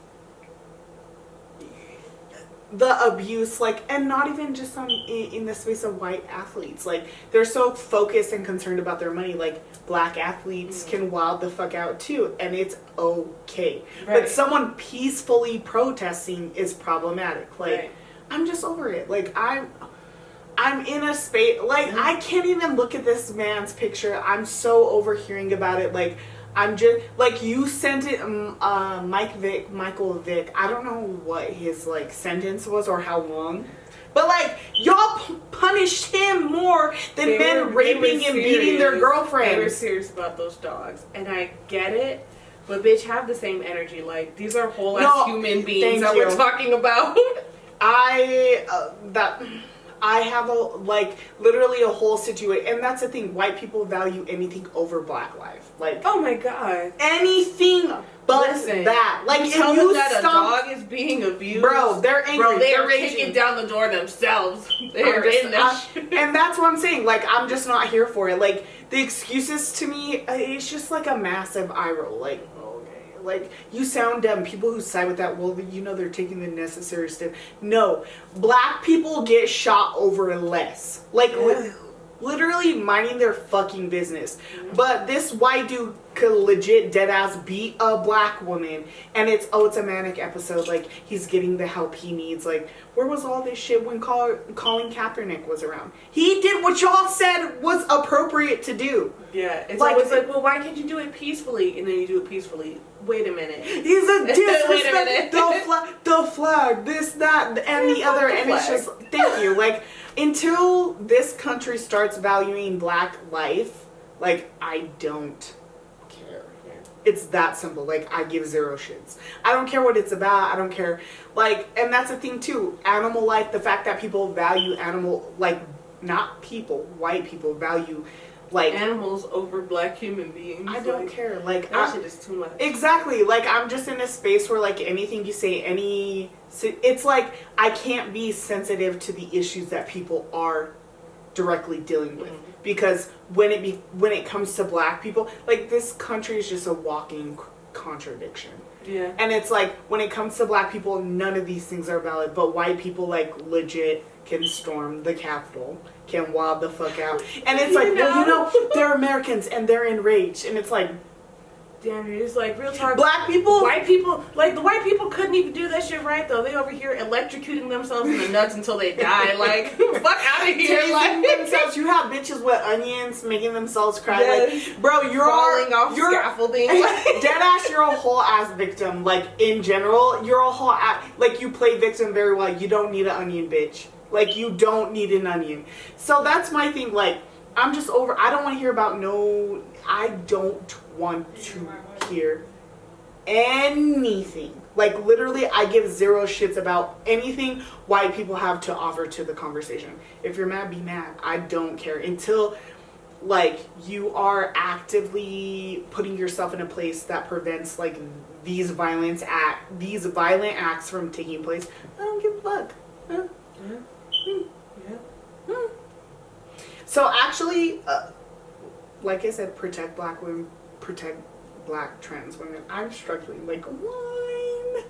the abuse, like, and not even just in the space of white athletes, like, they're so focused and concerned about their money, like, black athletes can wild the fuck out too, and it's okay. But someone peacefully protesting is problematic. Like, I'm just over it. Like, I'm in a space, like, I can't even look at this man's picture. I'm so over hearing about it. Like, I'm just, like, you sent it, Michael Vick, I don't know what his, like, sentence was or how long, but, like, y'all punished him more than men raping and beating their girlfriends. They were serious about those dogs, and I get it, but bitch, have the same energy. Like, these are whole-ass human beings that we're talking about. I have literally a whole situation, and that's the thing. White people value anything over Black life. Like, oh my god, anything but that. Like, you tell them that a dog is being abused, bro. They're angry. Bro, they're kicking down the door themselves. They're in that shit. And that's what I'm saying. Like, I'm just not here for it. Like, the excuses to me, it's just like a massive eye roll. Like, like, you sound dumb. People who side with that, well, you know, they're taking the necessary step. No. Black people get shot over less. Like, literally minding their fucking business. But this white dude could legit deadass beat a black woman, and it's a manic episode. Like, he's getting the help he needs. Like, where was all this shit when Colin Kaepernick was around? He did what y'all said was appropriate to do. Yeah, it's always like, well, why can't you do it peacefully? And then you do it peacefully. Wait a minute. He's a disrespect. the flag, this, that, and the other. And it's just, thank you. Like, until this country starts valuing Black life, like, I don't care. It's that simple. Like, I give zero shits. I don't care what it's about. I don't care. Like, and that's the thing too. Animal life, the fact that people value animal, like, not people, white people value, like, animals over Black human beings. I don't care. Like, that shit is too much. Exactly. Like, I'm just in a space where, like, anything you say, it's like I can't be sensitive to the issues that people are directly dealing with, because when it comes to Black people, like, this country is just a walking contradiction. Yeah. And it's like, when it comes to Black people, none of these things are valid, but white people, like, legit can storm the Capitol, can wild the fuck out. And it's like, well, you know, they're Americans and they're enraged. And it's like, damn, you're just like, real talk. Black people? White people, like, the white people couldn't even do that shit right, though. They over here electrocuting themselves in the nuts until they die. Like, fuck out of here. Like, themselves. You have bitches with onions making themselves cry. Yes. Like, bro, you're scaffolding. Dead ass, you're a whole ass victim. Like, in general, you're a whole ass, like, you play victim very well. You don't need an onion, bitch. Like, you don't need an onion. So that's my thing. Like, I'm just over. I don't want to hear about I don't want to hear anything. Like, literally, I give zero shits about anything white people have to offer to the conversation. If you're mad, be mad. I don't care until, like, you are actively putting yourself in a place that prevents, like, these violent acts from taking place. I don't give a fuck. Huh? Yeah. So actually, like I said, protect Black women, protect Black trans women. I'm struggling, like, one.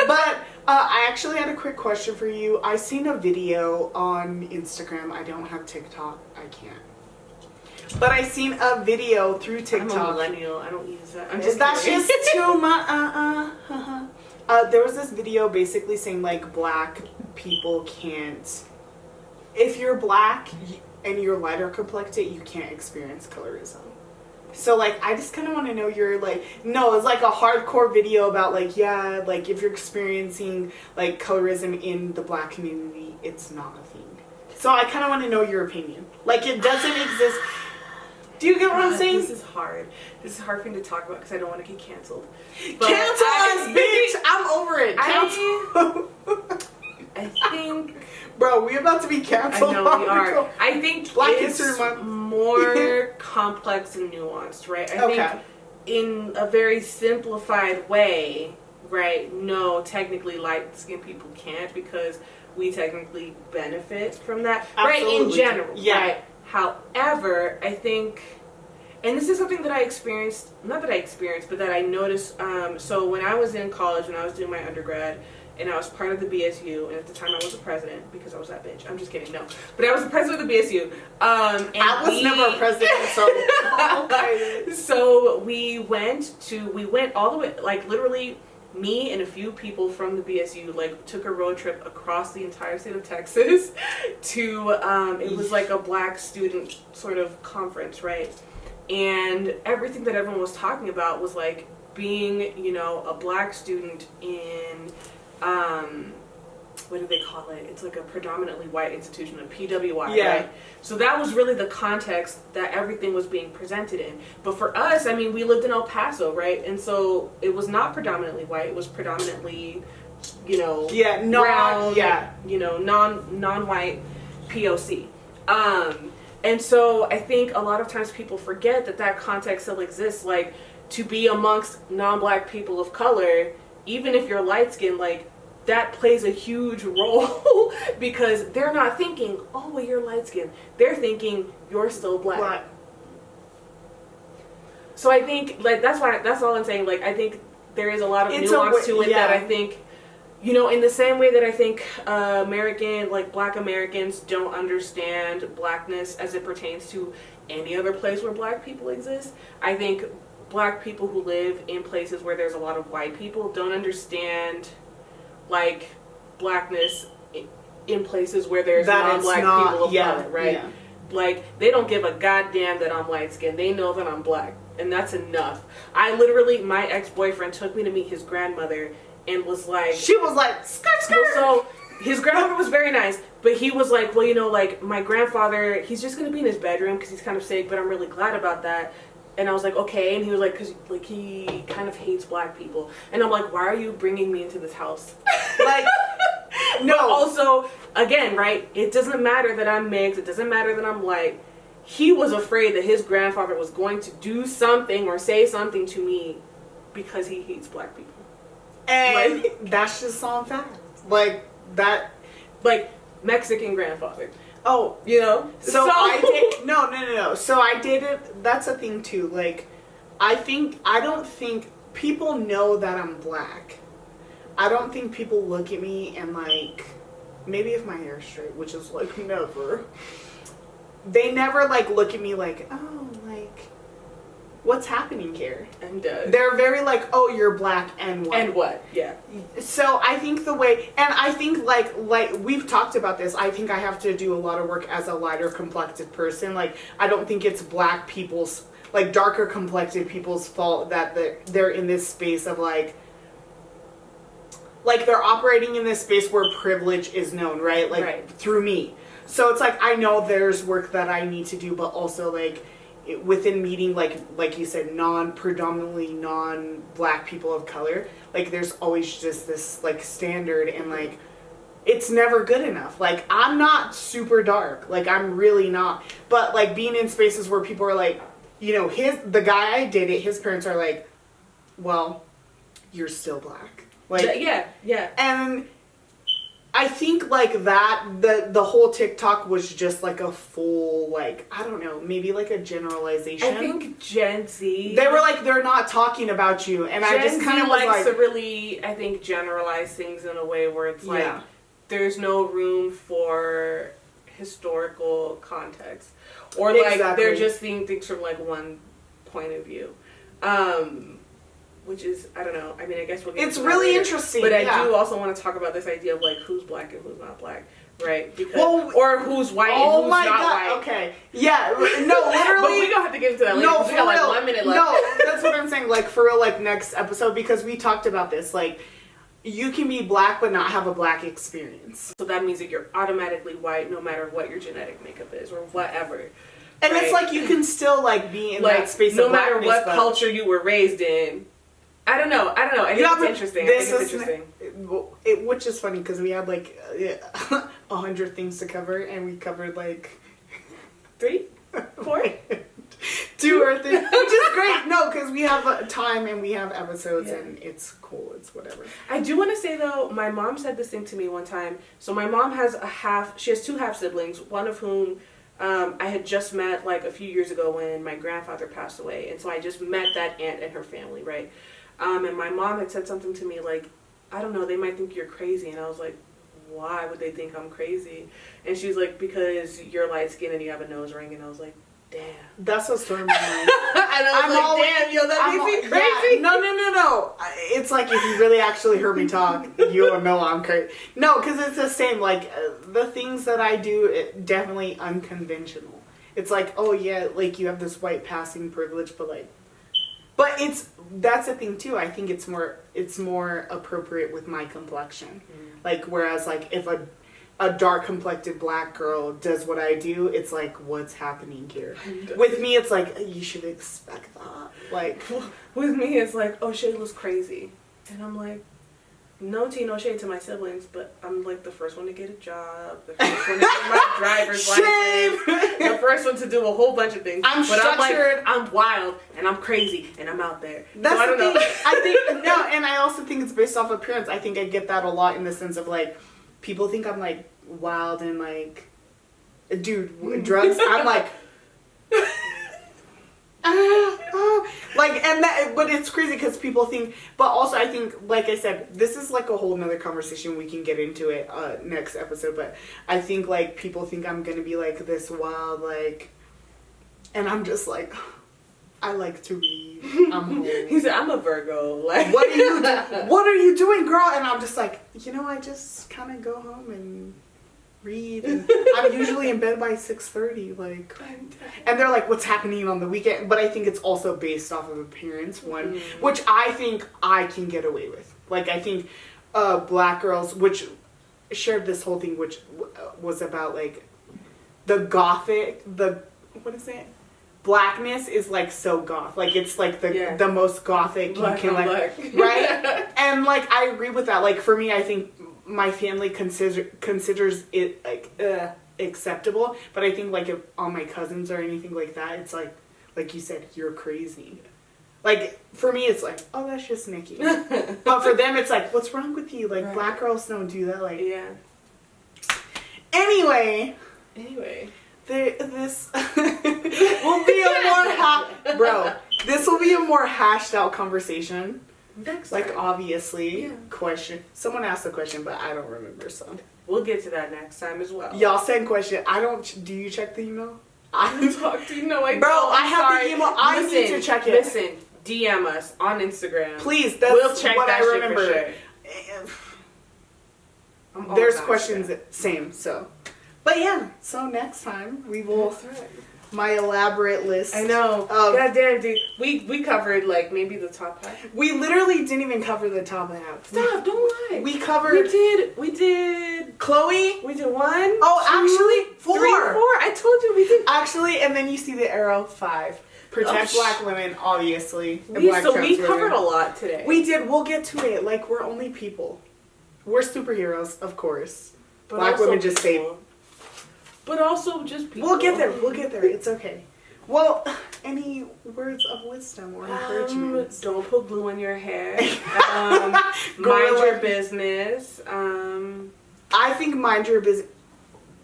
But I actually had a quick question for you. I seen a video on Instagram. I don't have TikTok. I can't. But I seen a video through TikTok. I'm a millennial. I don't use that. That's just too much. There was this video basically saying, like, Black people can't. If you're Black and you're lighter complected, you can't experience colorism. So, like, I just kind of want to know your, like, no, it's like a hardcore video about, like, yeah, like, if you're experiencing, like, colorism in the Black community, it's not a thing. So I kind of want to know your opinion. Like, it doesn't exist. Do you get what I'm saying? This is hard. This is hard for me to talk about because I don't want to get canceled. But cancel us, bitch! I'm over it. Cancel. I think... Bro, we about to be canceled. I know we are. I think Black it's History Month. more complex and nuanced, right? I think in a very simplified way, right? No, technically light-skinned people can't because we technically benefit from that. Absolutely. Right? In general. Yeah. Right? However, I think... And this is something that I experienced, not that I experienced, but that I noticed. So when I was in college, when I was doing my undergrad, and I was part of the BSU, and at the time I was the president, because I was that bitch. I'm just kidding, no. But I was the president of the BSU. And I was never a president, so... Okay. So we went all the way, like, literally, me and a few people from the BSU, like, took a road trip across the entire state of Texas to, it was like a Black student sort of conference, right? And everything that everyone was talking about was, like, being, you know, a Black student in... what do they call it? It's like a predominantly white institution, a PWI, yeah. Right? So that was really the context that everything was being presented in. But for us, I mean, we lived in El Paso, right? And so it was not predominantly white. It was predominantly you know, brown, you know, non-white POC. And so I think a lot of times people forget that context still exists. Like, to be amongst non-black people of color, even if you're light-skinned, like, that plays a huge role because they're not thinking, oh, well, you're light-skinned. They're thinking, you're still black. So I think, like, that's all I'm saying. Like, I think there is a lot of nuance to it that I think, you know, in the same way that I think Black Americans don't understand blackness as it pertains to any other place where black people exist, I think black people who live in places where there's a lot of white people don't understand, like, blackness in places where there's non-black people of color, right? Yeah. Like, they don't give a goddamn that I'm light-skinned. They know that I'm black, and that's enough. My ex-boyfriend took me to meet his grandmother and was like... She was like, skirt, skirt! So, his grandmother was very nice, but he was like, well, you know, like, my grandfather, he's just going to be in his bedroom because he's kind of sick, but I'm really glad about that. And I was like, okay. And he was like, because, like, he kind of hates black people. And I'm like, why are you bringing me into this house? Like, no. But also, again, right, it doesn't matter that I'm mixed. It doesn't matter that I'm white. He was afraid that his grandfather was going to do something or say something to me because he hates black people. And that's just on fact. Like, that... Like, Mexican grandfather. Oh, you know? So I did... No. So I did it... That's a thing, too. Like, I don't think... People know that I'm black. I don't think people look at me and, like... Maybe if my hair's straight, which is, like, never. They never, like, look at me like, oh, like... What's happening here? And they're very like, oh, you're black and what? And what? Yeah. So I think the way, and I think like we've talked about this. I think I have to do a lot of work as a lighter complected person. Like, I don't think it's black people's, like, darker complected people's fault that they're in this space of like they're operating in this space where privilege is known, right? Like through me. So it's like, I know there's work that I need to do, but also like. Within meeting, like you said, predominantly non-black people of color, like, there's always just this, like, standard, and, like, it's never good enough. Like, I'm not super dark. Like, I'm really not. But, like, being in spaces where people are like, you know, the guy I dated, his parents are like, well, you're still black. Like, yeah. And I think, like, that, the whole TikTok was just, like, a full, like, I don't know, maybe, like, a generalization. I think Gen Z... They were like, they're not talking about you, and I just kind of was likes to really, I think, generalize things in a way where it's like, there's no room for historical context. Or, like, they're just seeing things from, like, one point of view. Which is, I don't know, I mean, I guess we'll get It's really later. Interesting, but I do also want to talk about this idea of, like, who's black and who's not black, right? Because, or who's white and who's not white. Okay. Yeah, no, literally. But we don't have to get into that later. No, we got, like, 1 minute left. No, that's what I'm saying, like, for real, like, next episode, because we talked about this, like, you can be black but not have a black experience. So that means that you're automatically white no matter what your genetic makeup is or whatever. And it's like, you can still, like, be in that space of blackness. No matter what culture you were raised in. I don't know. I think it's interesting. Which is funny because we had like 100 things to cover, and we covered like 3, 4, 2 or 3, which is great. No, because we have time and we have episodes, and it's cool. It's whatever. I do want to say though, my mom said this thing to me one time. So my mom has she has 2 half siblings, one of whom I had just met like a few years ago when my grandfather passed away, and so I just met that aunt and her family, right? And my mom had said something to me like, I don't know, they might think you're crazy. And I was like, why would they think I'm crazy? And she's like, because you're light skinned and you have a nose ring. And I was like, damn. That's a story. And I was like, damn, yo, that makes me crazy. Yeah, no. It's like, if you really actually heard me talk, you'll know I'm crazy. No, because it's the same. Like, the things that I do, definitely unconventional. It's like, oh yeah, like, you have this white passing privilege, but like, that's the thing too. I think it's more appropriate with my complexion. Like, whereas like if a dark complected black girl does what I do, it's like, what's happening here? With me, it's like, you should expect that. Like, with me, it's like, oh, Shayla's crazy, and I'm like, No tea, no shade to my siblings, but I'm like the first one to get a job, the first one to get my driver's license, the first one to do a whole bunch of things. I'm structured. I'm wild and I'm crazy and I'm out there. That's so I don't the know. thing. I think no, and I also think it's based off appearance. I think I get that a lot in the sense of like, people think I'm like wild and like, dude, drugs. I'm like. Like, and that, but it's crazy because people think, but also I think, like I said, this is like a whole nother conversation. We can get into it next episode, but I think like people think I'm gonna be like this wild, like, and I'm just like, I like to read. I'm home. He said, I'm a Virgo. Like, what are you doing, girl? And I'm just like, I just kind of go home and read, and I'm usually in bed by 6:30, like, and they're like, what's happening on the weekend? But I think it's also based off of appearance, which I think I can get away with. Like, I think black girls, which shared this whole thing, which was about like the gothic, what is it? Blackness is like so goth, like it's like the most gothic black you can like, right? And like I agree with that. Like for me, I think my family considers it like acceptable, but I think like if all my cousins or anything like that, it's like you said, you're crazy. Like for me, it's like, oh, that's just Nikki. But for them, it's like, what's wrong with you? Like black girls don't do that. Like Anyway. This will be a more this will be a more hashed out conversation. Next like time. Obviously, question. Someone asked the question, but I don't remember. So we'll get to that next time as well. Y'all send question. I don't. Do you check the email? I talk to you. No, I bro. don't. I have sorry. the email. I need to check it. Listen, DM us on Instagram. Please. That's we'll check what that I shit remember. For sure. There's questions. Same. So, but yeah. So next time we will. My elaborate list. I know. God damn, dude. We covered like maybe the top half. We literally didn't even cover the top half. Stop! Don't lie. We covered. We did. Chloe. We did 1. Oh, 2, actually 4. 3, 4. I told you we did. Actually, and then you see the arrow 5. Protect black women, obviously. We covered a lot today. We did. We'll get to it. Like we're only people. We're superheroes, of course. But black women just save. But also just people. We'll get there. It's okay. Well, any words of wisdom or encouragement? Don't put glue in your hair. Mind your business. I think mind your business.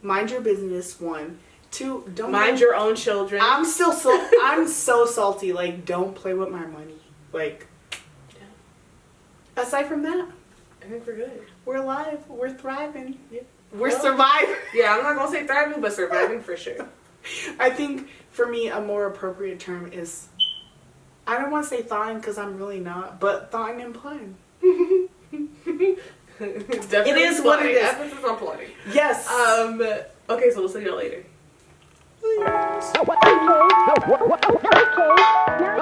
Mind your business. 1, 2. Don't mind your own children. I'm so salty. Like, don't play with my money. Like, aside from that, I think we're good. We're alive. We're thriving. Yep. We're surviving. Yeah, I'm not gonna say thriving, but surviving for sure. I think for me a more appropriate term is, I don't want to say thawing because I'm really not, but thawing and plotting. It's definitely it is what it is. Emphasis on plotting. Yes. Okay, so we'll see you later. Okay.